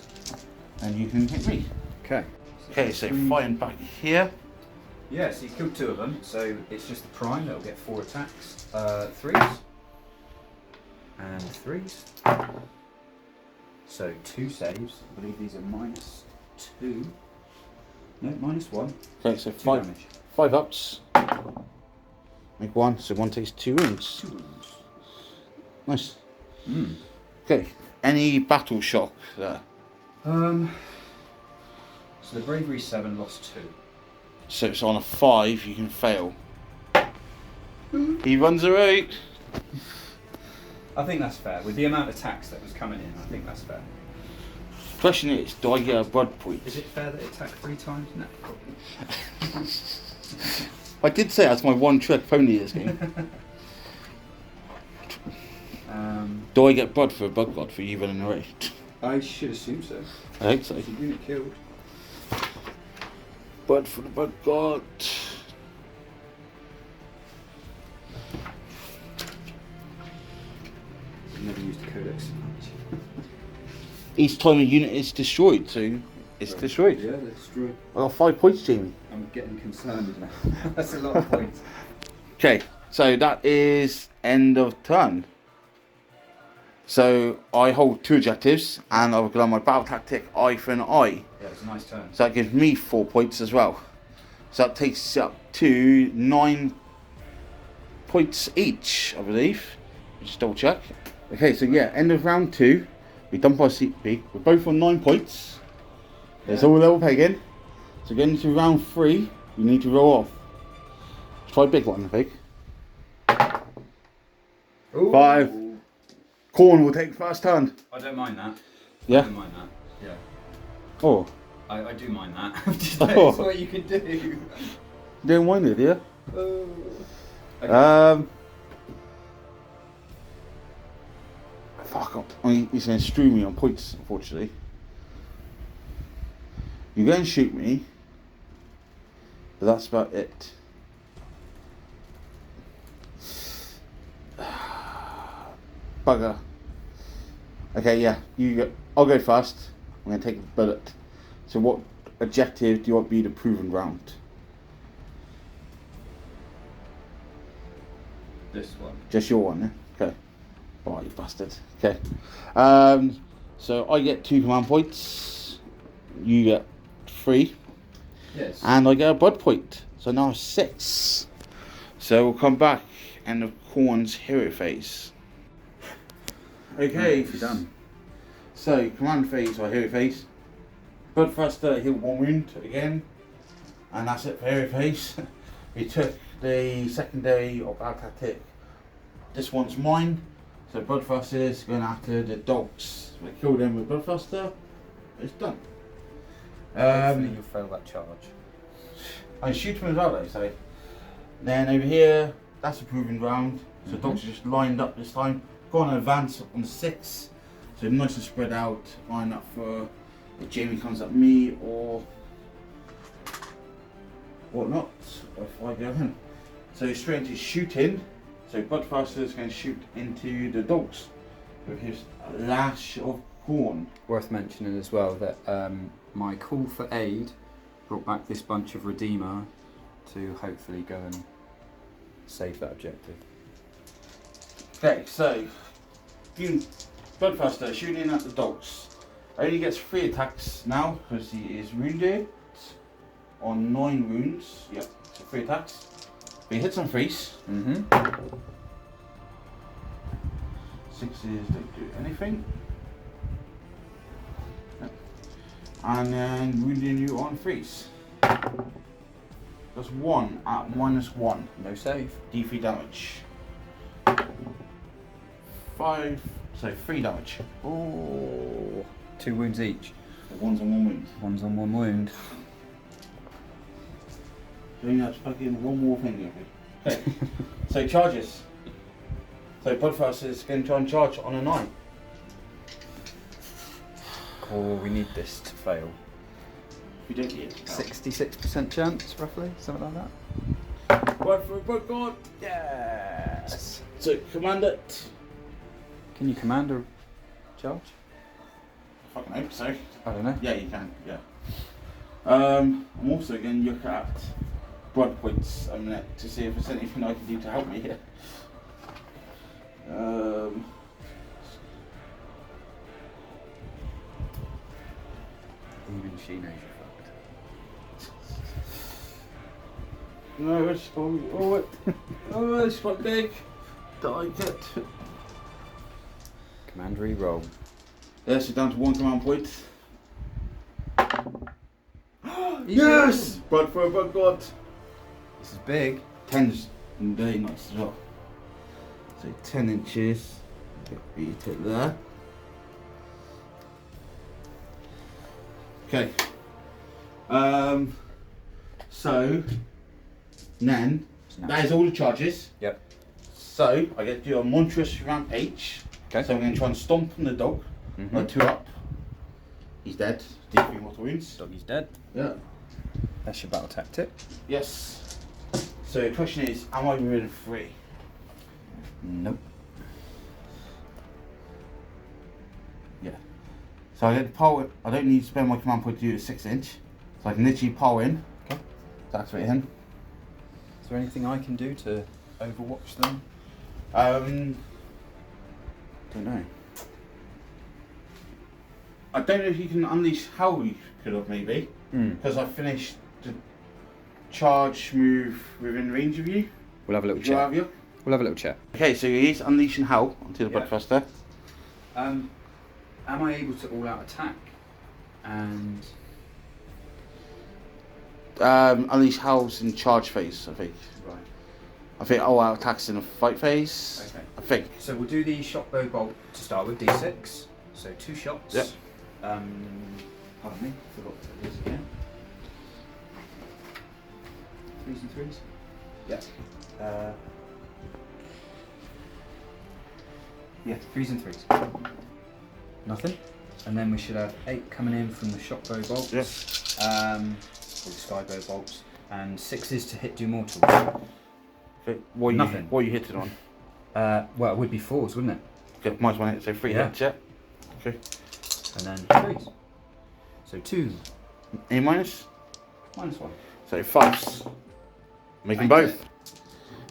And you can hit me. Okay. Okay, so fighting back here. Yeah, so you killed 2 of them, so it's just the prime that'll get 4 attacks. 3s. And 3s. So 2 saves. I believe these are -2. No, -1. Okay, so 2 5 damage. 5 ups. Make 1, so 1 takes 2 wounds. 2 wounds. Nice. Hmm. Okay, any battle shock there? So the bravery 7 lost 2. So it's on a 5, you can fail. He runs away. I think that's fair. With the amount of tax that was coming in, I think that's fair. Question is, do I get a blood point? Is it fair that it attacked 3 times? No, probably. I did say that's my one trick pony this game. Do I get blood for a bug god for you running away? I should assume so. I hope so. Is the unit killed? But for the bug god. Never used a codex. Each time a unit is destroyed, so it's destroyed. Yeah, they're destroyed. I got 5 points, Jamie. I'm getting concerned now. That's a lot of points. Okay, so that is end of turn. So I hold 2 objectives, and I've got my battle tactic eye for an eye. Yeah, it's a nice turn. So that gives me 4 points as well. So that takes up to 9 points each, I believe. Just double check. Okay, so yeah, end of round 2. We dump our CP. We're both on 9 points. It's all level pegging. So getting into round 3, we need to roll off. Let's try a big one, I think. Ooh. 5. Corn will take first turn. I don't mind that. Yeah? I don't mind that. Yeah. Oh. I do mind that. Just Oh. That's what you can do. Don't mind it, yeah? Okay. Fuck, he's going to strew me on points, unfortunately. You're going to shoot me, but that's about it. Bugger. Okay, yeah, I'll go first. I'm going to take a bullet. So what objective do you want to be the proven round? This one. Just your one, yeah? Okay. Oh, you bastard. Okay. So I get 2 command points. You get 3. Yes. And I get a blood point. So now I have 6. So we'll come back and of Corn's hero phase. Okay. You're done. So command phase or hero phase. Bloodthruster heal 1 wound again. And that's it for hero phase. We took the secondary or battle tactic. This one's mine. So Bloodthruster is going after the dogs. We kill them with Bloodthruster. It's done. Hopefully you'll fail that charge. I shoot him as well though, so. Then over here, that's a proven round. So dogs are just lined up this time. Go on advance on 6. So nice and spread out. Line up for if Jamie comes at me or whatnot. Or if I go in. So straight into shooting. So Bloodthruster is going to shoot into the dogs with his lash of corn. Worth mentioning as well that my call for aid brought back this bunch of Redeemer to hopefully go and save that objective. Okay, so Bloodthruster shooting at the dogs. Only gets 3 attacks now because he is wounded on 9 wounds. Yep, so 3 attacks. But he hits on 3s. 6s don't do anything. And then wounding you on 3s. That's 1 at -1. No save. D3 damage. 5, so 3 damage. Oh, 2 wounds each. So 1's on 1 wound. One's on 1 wound. So you have to plug in 1 more thing. Okay. So charges. So Bloodthruster is going to try and charge on a 9. Oh, we need this to fail. If you don't get it. 66% chance, roughly, something like that. Right for a blood god. Yes. So command it. Can you command a charge? I fucking hope so. I don't know. Yeah, you can. Yeah. I'm also going to look at blood points a minute to see if there's anything I can do to help me here. Even she knows you're fucked. No, it's probably. Oh, it's quite big. That I get. Command re-roll. Yeah, so down to 1 command point. Yes! Blood for a blood god. This is big. 10's very nice as well. So 10 inches. Beat it there. Okay. So then that is all the charges. Yep. So I get to do a monstrous rampage. Okay. So I'm going to try and stomp on the dog. Mhm. 2 up. He's dead. D3 mortal wounds. Doggy's dead. Yeah. That's your battle tactic. Yes. So the question is, am I within 3? Nope. Yeah. So I get power. I don't need to spend my command point to do a 6-inch. So I can literally power in. Okay. To activate him. Is there anything I can do to overwatch them? Don't know. I don't know if you can unleash how you could have maybe. Because I finished the charge move within range of you. We'll have a little Would you chat. have you? We'll have a little chat. Okay, so he's unleashing Howl onto the Yeah. Bloodthruster. Am I able to all-out attack? And Unleash Howl's in charge phase, I think. right. I think all out attacks in the fight phase. Okay. I think. So we'll do the shotbow bolt to start with, D6. So 2 shots. Yep. Pardon me, forgot what it is again. 3s and 3s? Yep. Yeah, 3s and 3s. Nothing. And then we should have 8 coming in from the shotbow bolts. Yes. Or skybow bolts. And 6s to hit do mortal. What Nothing. What are you hitting on? Well, it would be 4s, wouldn't it? Okay, minus 1 hit, so 3 Yeah. hits, yeah. Okay. And then 3s. So 2 A minus? minus 1. So 5s. Make them Thank both.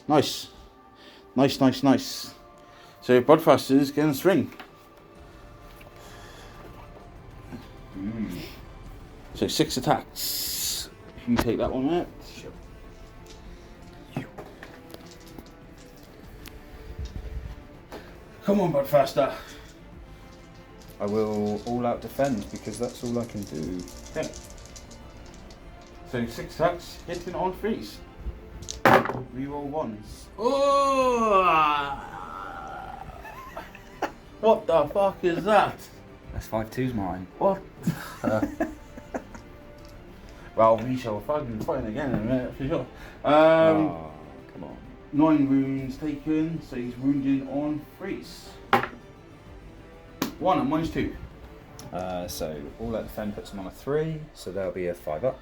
Nice. Nice. So Bloodthrusters getting a swing. So 6 attacks. You can take that one out. Sure. Come on, Bloodthruster. I will all out defend because that's all I can do. Okay. So 6 attacks, hitting on 3s. Reroll 1s. Oh! What the fuck is that? That's 5-2's mine. What? Well, we shall fucking fight again in a minute for sure. Oh, come on. 9 wounds taken, so he's wounded on 3s. 1 and minus 2. So all out defend puts him on a 3, so there'll be a 5 up.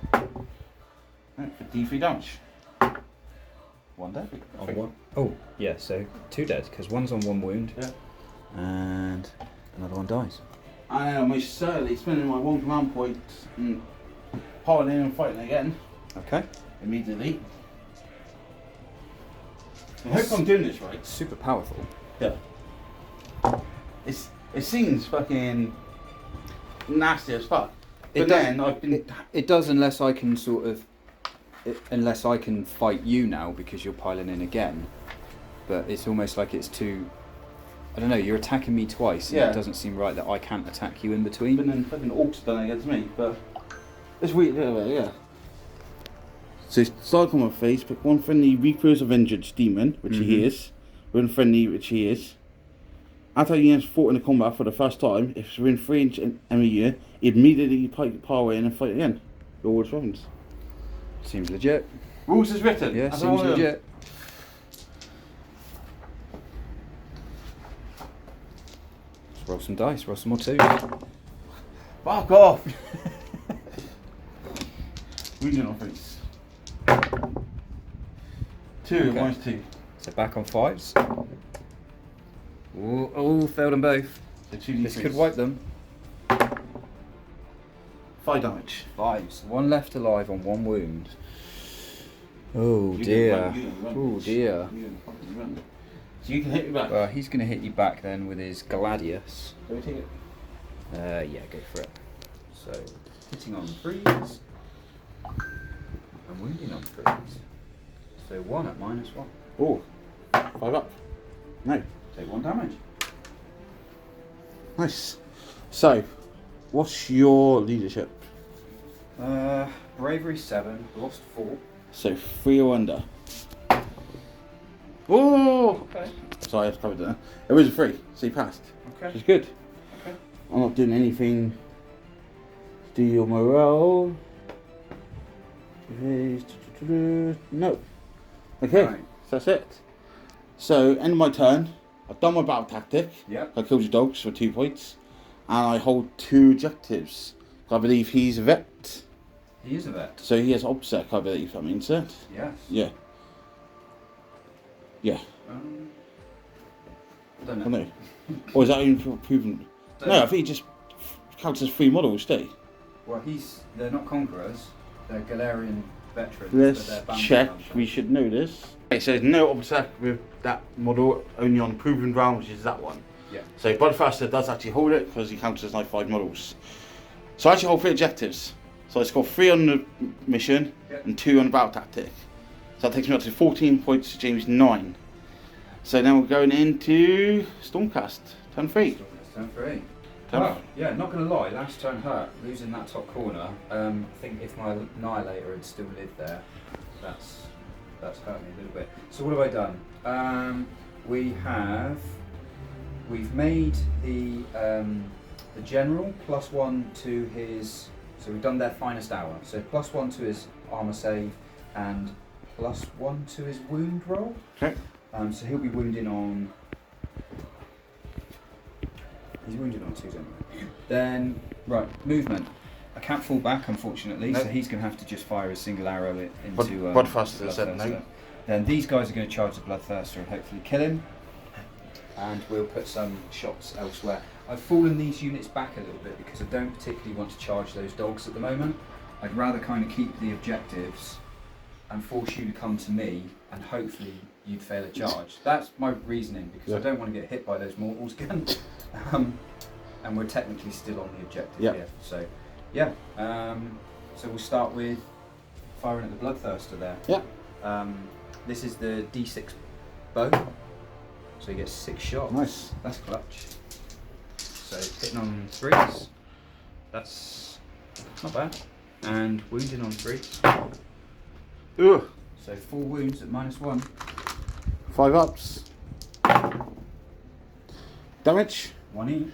Right, for D3 damage. 1 dead. I On think. 1. Oh, yeah, so 2 dead because one's on 1 wound. Yeah. And another one dies. I am most certainly spending my 1 command point and piling in and fighting again Okay. immediately. I hope I'm doing this right. Super powerful. Yeah. It seems fucking nasty as fuck. But then I've been. It does unless I can sort of. Unless I can fight you now because you're piling in again. But it's almost like it's too. I don't know, you're attacking me twice. And Yeah. It doesn't seem right that I can't attack you in But between. then fucking orcs done against me. But it's weird, yeah. So start on my face, pick 1 friendly Reapers of Vengeance demon, which he is. 1 friendly, which he is. After he has fought in the combat for the first time, if it's within 3 inch enemy unit, he immediately power in and fight again. Lord's Weapons. Seems legit. Rules is written. Yeah, That's seems all of them. legit. Let's roll some dice, roll some more 2s. Fuck off! Wounded on face. 2 Okay. minus 2. So back on 5s. Oh, failed them both. So 2d6. This could wipe them. 5 damage. 5s. 1 left alive on 1 wound. Oh You dear. can run, you can run, Oh bitch. dear. You can fucking run. So you can hit me back. Well, he's going to hit you back then with his Gladius. Can we take it? Yeah, go for it. So, hitting on 3s. And wounding on 3s. So 1 at -1. Oh, 5 up. No. Take 1 damage. Nice. So, what's your leadership? Bravery 7, lost 4. So 3 or under. Oh! Okay. Sorry, I've covered that. It was a 3, so he passed. Which Okay. is good. Okay. I'm not doing anything to do your morale. No. Okay, Right. so that's it. So, end of my turn. I've done my battle tactic. Yep. I killed your dogs for 2 points. And I hold 2 objectives. I believe he's a vet. He is a vet. So he has OBSEC, I believe. I mean, it? Yes. Yeah. Yeah. I don't know. I know. Or is that even proven? No, I think he just counts as 3 models, do he? Well, they're not conquerors. They're Galarian veterans. Let's but they're bounty check. hunters. We should know this. Okay, so there's no OBSEC with that model, only on proven ground, which is that one. Yeah. So Bloodthirster does actually hold it because he counts as like 5 models. So I actually hold 3 objectives. So I scored 3 on the mission and 2 on the battle tactic. So that takes me up to 14 points to James 9. So now we're going into Stormcast, turn 3. Turn 3. Turn Well, yeah, not going to lie, last turn hurt, losing that top corner. I think if my Annihilator had still lived there, that's hurt me a little bit. So what have I done? We've made the general +1 to his. So we've done their finest hour. So +1 to his armor save and +1 to his wound roll. Okay. So he'll be wounding on. He's wounded on 2 anyway. Then right, movement. I can't fall back, unfortunately, Nope. so he's going to have to just fire a single arrow into Bloodthirster said no. Then these guys are going to charge the Bloodthirster and hopefully kill him. And we'll put some shots elsewhere. I've fallen these units back a little bit because I don't particularly want to charge those dogs at the moment. I'd rather kind of keep the objectives and force you to come to me and hopefully you'd fail a charge. That's my reasoning because I don't want to get hit by those mortals again. And we're technically still on the objective here. So, yeah. So we'll start with firing at the Bloodthirster there. Yeah. This is the D6 bow. So he gets 6 shots. Nice. That's clutch. So hitting on 3s. That's not bad. And wounding on 3. Ugh. So 4 wounds at -1. 5 ups. Damage. 1 each.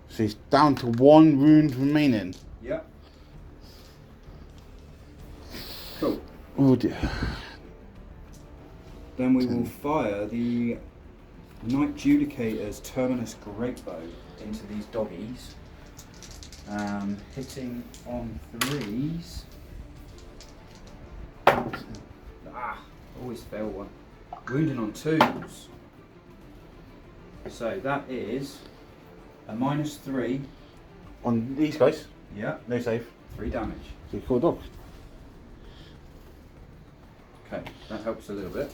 So he's down to 1 wound remaining. Yep. Cool. Oh dear. Then we will fire the Knight Judicator's Terminus Greatbow into these doggies. Hitting on 3s. Always fail one. Wounding on 2s. So that is a -3. On these guys, Yeah, no save. 3 damage. So you call dog. Okay, that helps a little bit.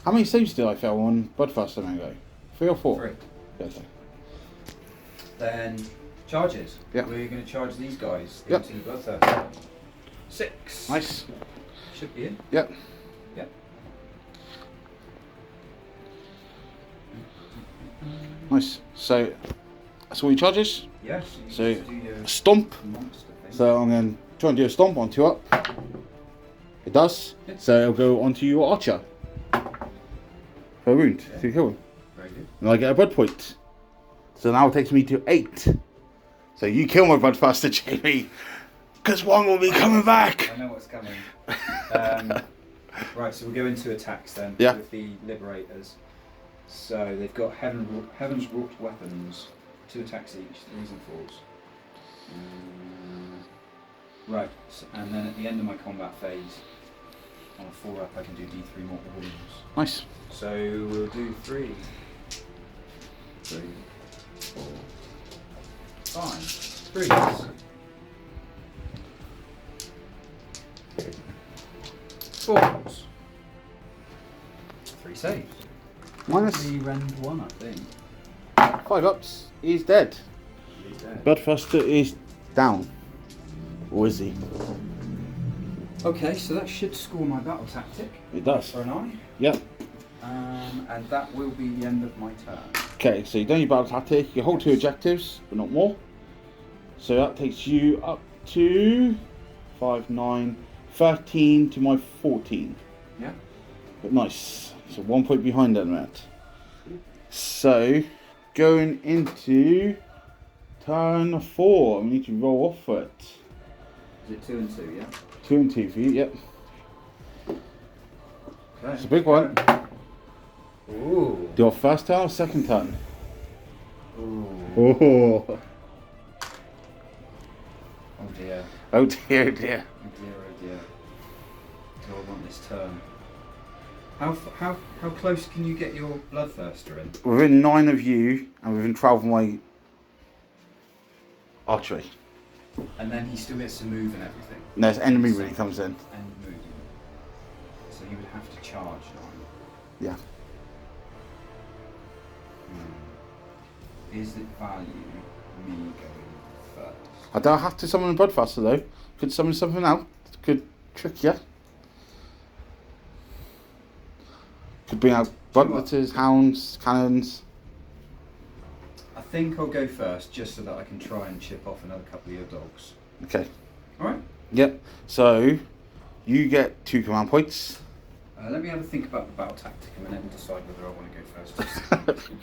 How many saves did I fail on Bloodthirster Mango? 3 or 4? 3. Okay. Then charges. Yeah. We're going to charge these guys Yep. into the Bloodthirster. 6. Nice. Should be in. Yep. Yep. Nice. So that's all your charges. Yes. You So just do your stomp. monster thing. So I'm going to try and do a stomp on 2 up. It does. So it'll go onto your archer. For a wound. Yeah. So you kill him. Very good. And I get a blood point. So now it takes me to 8. So you kill my Bloodthirster, Jamie. Because 1 will be coming back. I know what's coming. Right, so we'll go into attacks then Yeah. with the Liberators. So they've got Heaven's Wrought Weapons, 2 attacks each, 3s and 4s. Right, and then at the end of my combat phase, on a 4 up, I can do D3 mortal wounds. Nice. So we'll do 3, 4, 5, 3s. 4s. 3 saves. Minus 3 rend 1, I think. 5 ups. He's dead. He's dead. Bloodthirster is down. Or is he? Okay, so that should score my battle tactic It does. for an eye. Yep. And that will be the end of my turn. Okay, so you done your battle tactic. You hold 2 objectives, but not more. So that takes you up to 5, 9, 13 to my 14. Yeah. But nice. So 1 point behind that, Matt. So going into turn 4, we need to roll off for it. Is it 2 and 2, yeah? 2 and 2 for you, yep. Okay. It's a big one. Ooh. Your first turn or second turn? Ooh. Oh, Oh dear. oh dear, oh dear. Oh dear. turn. How close can you get your Bloodthirster in? Within 9 of you and within 12 of my archery. And then he still gets to move and everything. And there's enemy when he comes in. And moving. So he would have to charge 9. Yeah. Is it value me going first? I don't have to summon a Bloodthirster though. Could summon something else. Could trick you. Could bring out Bloodletters, hounds, cannons. I think I'll go first just so that I can try and chip off another couple of your dogs. Okay. Alright? Yep. So, you get 2 command points. Let me have a think about the battle tactic a minute and decide whether I want to go first.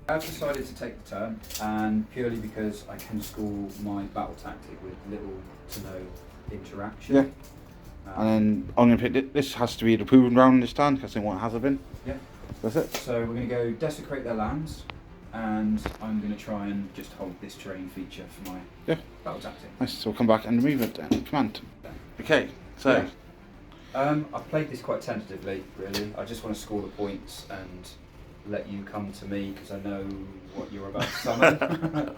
I've decided to take the turn, and purely because I can school my battle tactic with little to no interaction. Yeah. And then I'm going to pick this. Has to be the proven round this time because I think what has been. Yeah. That's it. So we're going to go desecrate their lands, and I'm going to try and just hold this terrain feature for my battle tactic. Nice. So we'll come back and remove it then. Command. Okay. So. Yeah. I've played this quite tentatively, really. I just want to score the points and let you come to me because I know what you're about to summon.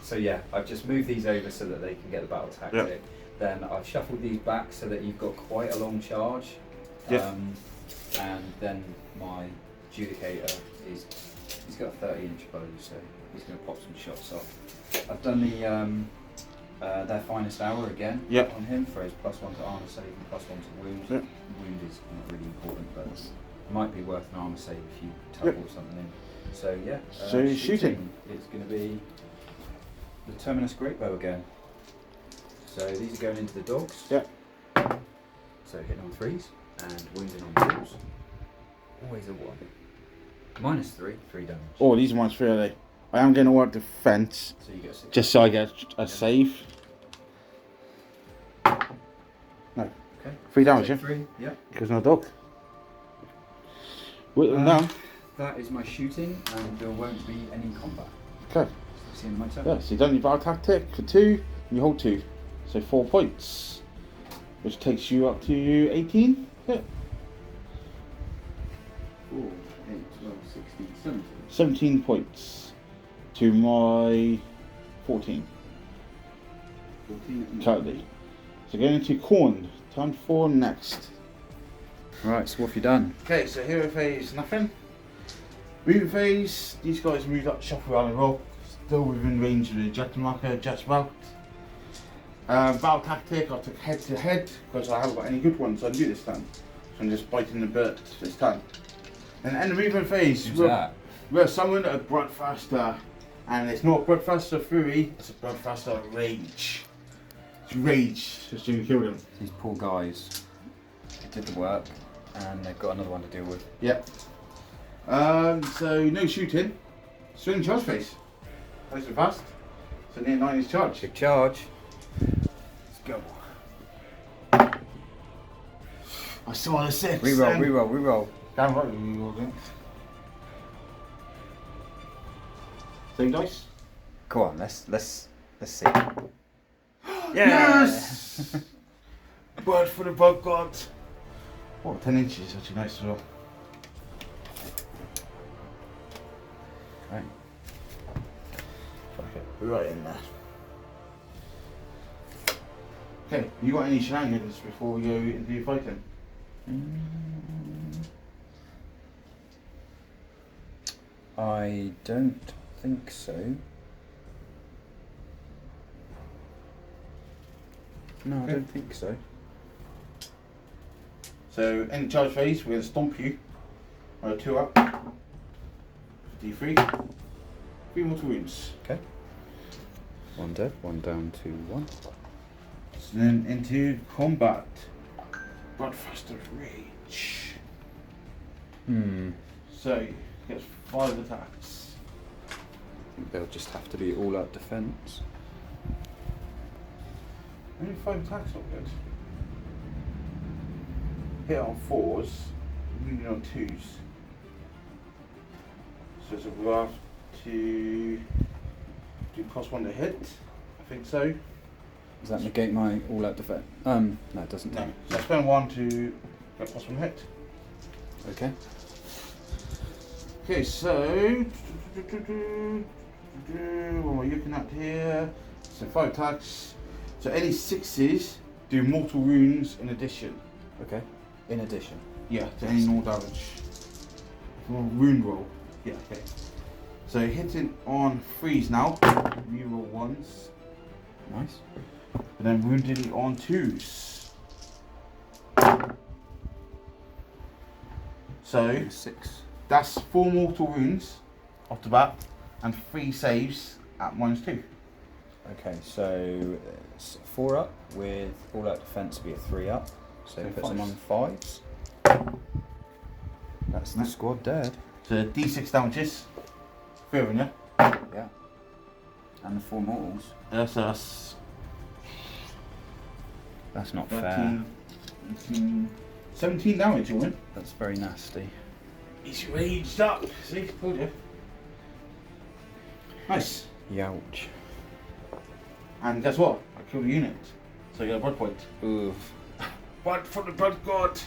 So yeah, I've just moved these over so that they can get the battle tactic. Yep. Then I've shuffled these back so that you've got quite a long charge. Yep. And then my Judicator he's got a 30-inch bow, so he's going to pop some shots off. I've done their finest hour again on him for his +1 to armor save and +1 to wound. Yep. Wound is not really important, but it might be worth an armor save if you teleport something in. So yeah. So shooting. It's going to be the Terminus Greatbow again. So these are going into the dogs. Yep. So hitting on 3s and wounding on 2s. Always a 1. -3, 3 damage. Oh, these are my 3, are they? I am going to work defense. So you get 6. Just so I get a save. No. Okay. 3 damage, yeah? 3, yeah. Because no dog. Whittle them down. That is my shooting, and there won't be any combat. Okay. It's in my turn. Yeah, so you've done your battle tactic for 2, and you hold 2. So 4 points. Which takes you up to 18. Yeah. 4, 8, 12, 16, 17. 17 points. To my 14. 14. Currently. So going into Corn. Turn 4 next. Right, so what have you done? Okay, so hero phase, nothing. Moving phase, these guys moved up, shuffle around and roll. Still within range of the jet marker, just about. Battle tactic, I took head to head because I haven't got any good ones on you this time. So I'm just biting the bird this time. And end of movement phase, we're summon a Bloodthirster. And it's not Bloodthirster Fury, it's a Bloodthirster Rage. It's Rage, just to kill them. These poor guys did the work, and they've got another one to deal with. Yep. So no shooting. Swing charge phase. Nice and fast. So near 9 is charge. Big charge. Let's go. I saw a 6. Reroll. Damn right, reroll it. Same dice. Go on, let's see. Yes! Bird for the bug god. Oh, 10 inches, actually nice as well. Okay. Fuck it, right in there. Okay, you got any shenanigans before we go into your fighting? I don't think so. No, I don't think so. So, in the charge phase, we're going to stomp you. On a 2 up. D3. 3 mortal wounds. Okay. 1 dead, 1 down to 1. So then into combat. Bloodthirster Rage. So, he gets 5 attacks. I think they'll just have to be all out defense. Only 5 attacks, not good. Hit on 4s, wounded on 2s. So we'll have to do +1 to hit. I think so. Does that negate my all out defense? No, it doesn't. No. So I spend 1 to Get plus 1 hit. Okay. Okay, so what am I looking at here? So 5 attacks. So any 6s do mortal wounds in addition. Okay. In addition. Yeah, to any normal damage. Wound roll. Yeah, okay. So hitting on 3s now. Reroll 1s. Nice. And then wounding on 2s. So 6. that's 4 mortal wounds off the bat and 3 saves at -2. Okay, so it's 4 up with all out defense be a 3 up. So puts them on 5s. That's the squad dead. So D6 damages. 3 of them, yeah? Yeah. And the 4 mortals. So That's not 13, fair. 18, 17 damage, you win. That's very nasty. He's raged up. See, told you. Nice. Youch. And guess what? I killed a unit. So you get a blood point. Oof. Blood for the blood god.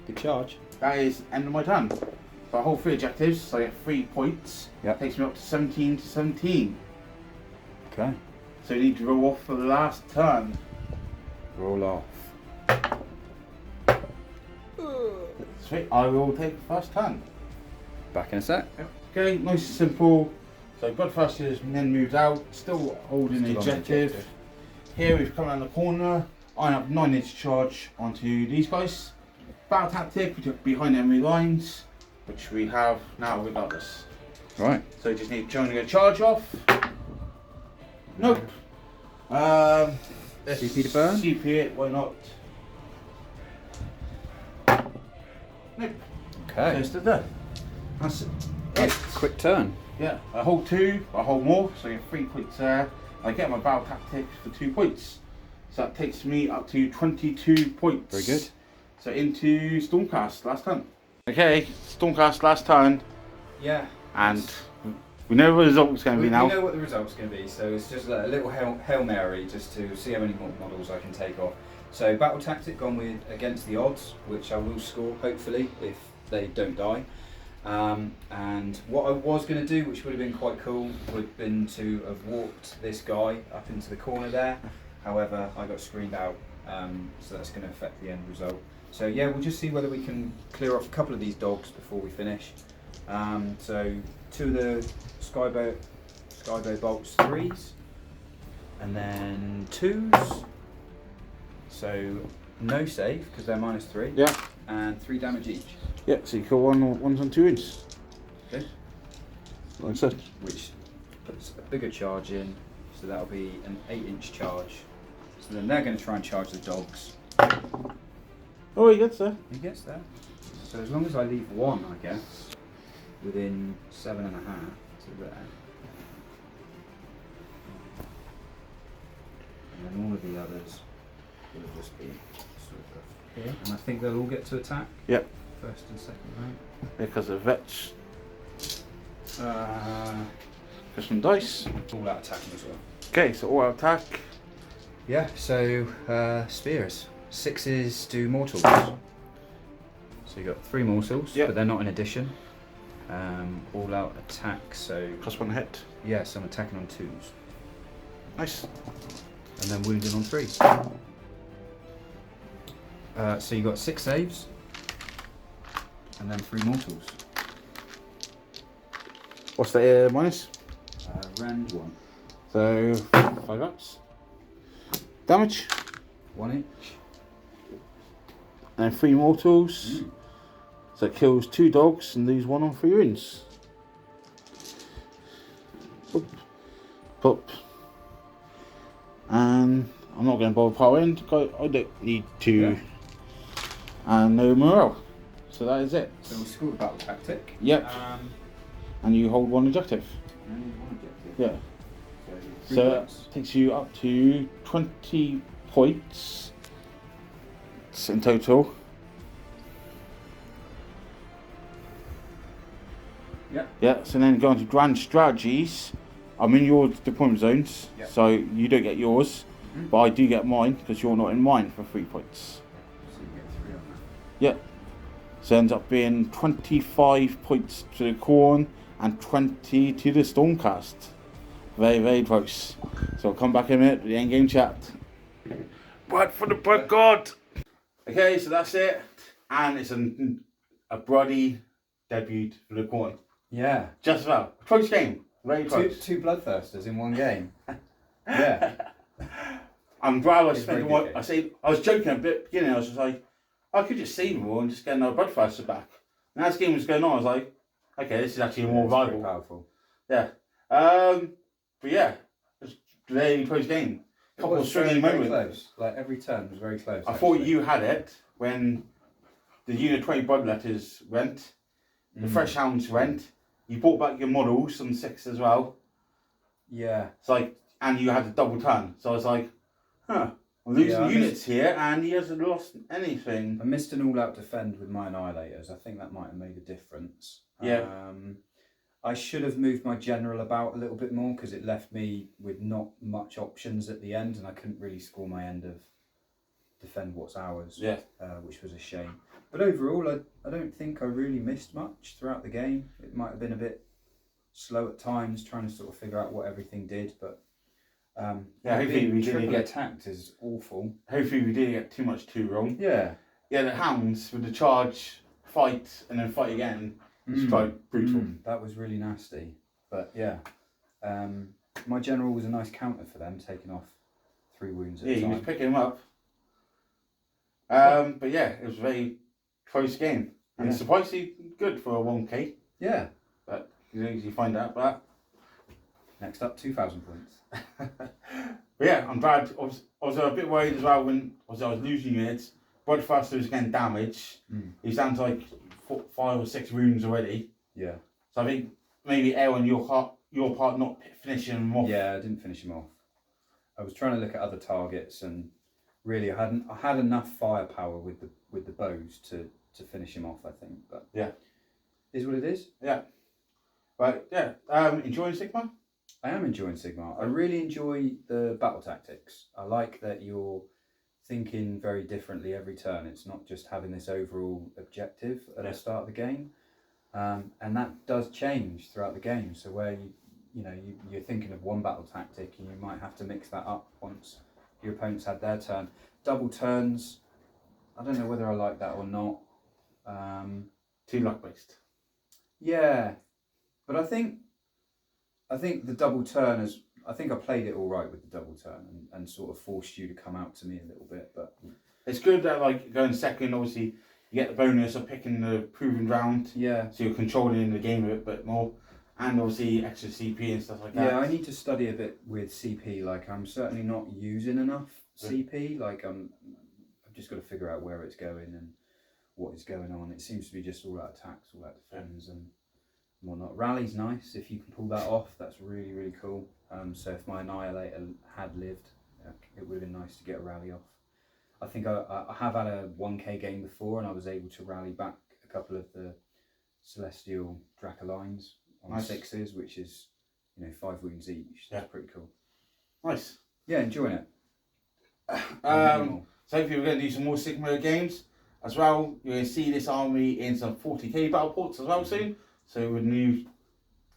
Good charge. That is end of my turn. So I hold 3 objectives, so I get 3 points. Yep. Takes me up to 17 to 17. Okay. So you need to roll off for the last turn. Roll off. Sweet, I will take the first turn. Back in a sec. Okay, nice and simple. So Bloodthirster's then moves out, still holding the Still on the objective. Here we've come around the corner. I have 9-inch charge onto these guys. Battle tactic, we took behind enemy lines, which we have now regardless. Right. So you just need to go charge off. Nope. CP to burn? CP it, why not? Nope. Okay. Just did that. That's it. Nice quick turn. Yeah, I hold 2, I hold more, so I get 3 points there. I get my battle tactic for 2 points. So that takes me up to 22 points. Very good. So into Stormcast, last turn. Okay, Stormcast, last turn. Yeah. And we know what the result's going to be now. We know what the result's going to be, so it's just a little Hail Mary just to see how many more models I can take off. So battle tactic gone with against the odds, which I will score hopefully if they don't die. And what I was going to do, which would have been quite cool, would have been to have walked this guy up into the corner there. However, I got screened out, so that's going to affect the end result. So yeah, we'll just see whether we can clear off a couple of these dogs before we finish. So 2 of the Skybow bolts 3s, and then 2s. So no save because they're -3. Yeah. And 3 damage each. Yeah, so you kill one's on 2 inches. Okay. Like I said. Which puts a bigger charge in, so that'll be an 8-inch charge. So then they're going to try and charge the dogs. Oh, he gets there. He gets there. So as long as I leave 1, I guess, within 7.5 to there. And then all of the others will just be sort of here. And I think they'll all get to attack. Yep. First and second round. Because of vets. Uh, Just some dice. all out attacking as well. Okay, so all out attack. Yeah, so spears. 6s do mortals. So you got 3 mortals, Yep. but they're not in addition. All out attack, so Plus 1 hit. yeah, so I'm attacking on 2s. Nice. And then wounding on 3s. So you got 6 saves, and then 3 mortals. What's the minus? Rend 1. So 5 ups. Damage. 1 each. And then 3 mortals. So it kills 2 dogs and lose 1 on 3 wounds. Pop. Pop. And I'm not going to bother powering. I don't need to. Yeah. And no morale. So that is it. So we'll score the battle tactic. Yep. And you hold 1 objective. And 1 objective. Yeah. So, 3 So points. that takes you up to 20 points in total. Yeah. Yeah, so then going to grand strategies. I'm in your deployment zones, Yeah. so you don't get yours, Mhm. but I do get mine because you're not in mine for 3 points. So you get 3 on Yeah. So it ends up being 25 points to the Khorne and 20 to the Stormcast. Very, very close. So I'll come back in a minute to the endgame chat. But for the blood god! Okay, so that's it. And it's a bloody debut for the Khorne. Yeah. Just about. Close game. Very close. Two bloodthirsters in one game. Yeah. I'm glad I It's spent very the good. I was joking a bit at the beginning. I was just like, I could just save them all and just get another bloodthirster back. And as the game was going on, I was like, okay, this is actually more It's pretty viable. powerful. Yeah. But yeah, it was a very close game. It Couple of was stringy very moments. close. Like every turn was very close. I thought actually. you had it when the Unit 20 bloodletters went, the fresh hounds went. You brought back your models on 6 as well. Yeah. It's like, and you had a double turn. So I was like, huh, I'm losing units here, and he hasn't lost anything. I missed an all-out defend with my Annihilators. I think that might have made a difference. Yeah. I should have moved my general about a little bit more because it left me with not much options at the end, and I couldn't really score my end of defend what's ours. Yeah. Which was a shame. But overall, I don't think I really missed much throughout the game. It might have been a bit slow at times, trying to sort of figure out what everything did, but hopefully being we didn't triple get attacked is awful. Hopefully we didn't get too wrong. Yeah. Yeah, the hounds with the charge, fight, and then fight again. It's quite brutal. That was really nasty. But yeah, my general was a nice counter for them, taking off 3 wounds at Yeah, a he time. was picking them up. But yeah, it was a very close game. And Yeah. surprisingly good for a 1k. Yeah. But you find out that. Next up, 2,000 points. But yeah, I'm glad. I was a bit worried as well when I was losing units. Bloodthirster was getting damaged. He's down to like 5 or 6 wounds already. Yeah. So I think maybe error on your part not finishing them off. Yeah, I didn't finish him off. I was trying to look at other targets, and really I had enough firepower with the bows to finish him off, I think. But yeah, is what it is. Yeah. But yeah, enjoying Sigma? I am enjoying Sigmar. I really enjoy the battle tactics. I like that you're thinking very differently every turn. It's not just having this overall objective at the start of the game, and that does change throughout the game. So where you're thinking of one battle tactic, and you might have to mix that up once your opponent's had their turn. Double turns, I don't know whether I like that or not. Too luck based. Yeah, but I think the double turn is. I think I played it all right with the double turn and sort of forced you to come out to me a little bit. But it's good that like going second, obviously you get the bonus of picking the proven round. yeah, So you're controlling the game a bit more, and obviously extra CP and stuff like that. yeah, I need to study a bit with CP. Like I'm certainly not using enough CP. Like I've just got to figure out where it's going and what is going on. It seems to be just all out attacks, all out defends and whatnot. Rally's nice if you can pull that off. That's really, really cool. So if my Annihilator had lived, it would have been nice to get a rally off. I think I have had a 1k game before, and I was able to rally back a couple of the Celestial Dracolines on 6s, which is 5 wounds each. That's pretty cool. Nice. Yeah, enjoying it. So hopefully we're going to do some more Sigma games as well. You're going to see this army in some 40k battle ports as well soon. So with new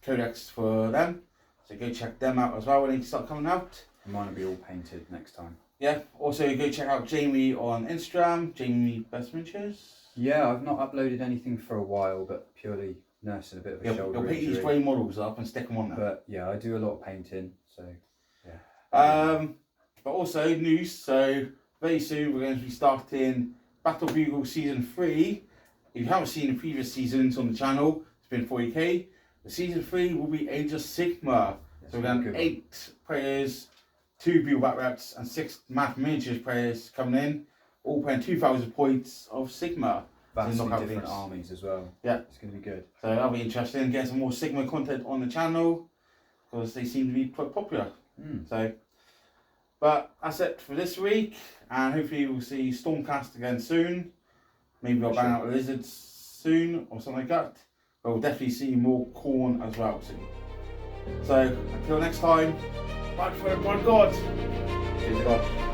codex for them. So go check them out as well when they start coming out. Mine will be all painted next time. Yeah. Also go check out Jamie on Instagram. Jamie Best Miniatures. Yeah, I've not uploaded anything for a while, but purely nursing a bit of a shoulder You'll pick injury. these grey models up and stick them on there. But yeah, I do a lot of painting, so yeah. But also news. So very soon we're going to be starting Battle Bugle Season 3. If you haven't seen the previous seasons on the channel, it's been 40k. The Season 3 will be Age of Sigma. So we're going to have 8 players, 2 Bugle Bat Reps and 6 Math Miniatures players coming in, all playing 2,000 points of Sigma. Vastly different armies as well. Yeah. It's going to be good. So that'll be interesting. Get some more Sigma content on the channel because they seem to be quite popular. So, but that's it for this week, and hopefully we'll see Stormcast again soon. Maybe I'll bang out Lizards soon or something like that. But we'll definitely see more Khorne as well soon. So until next time, fight for one God. Cheers, God.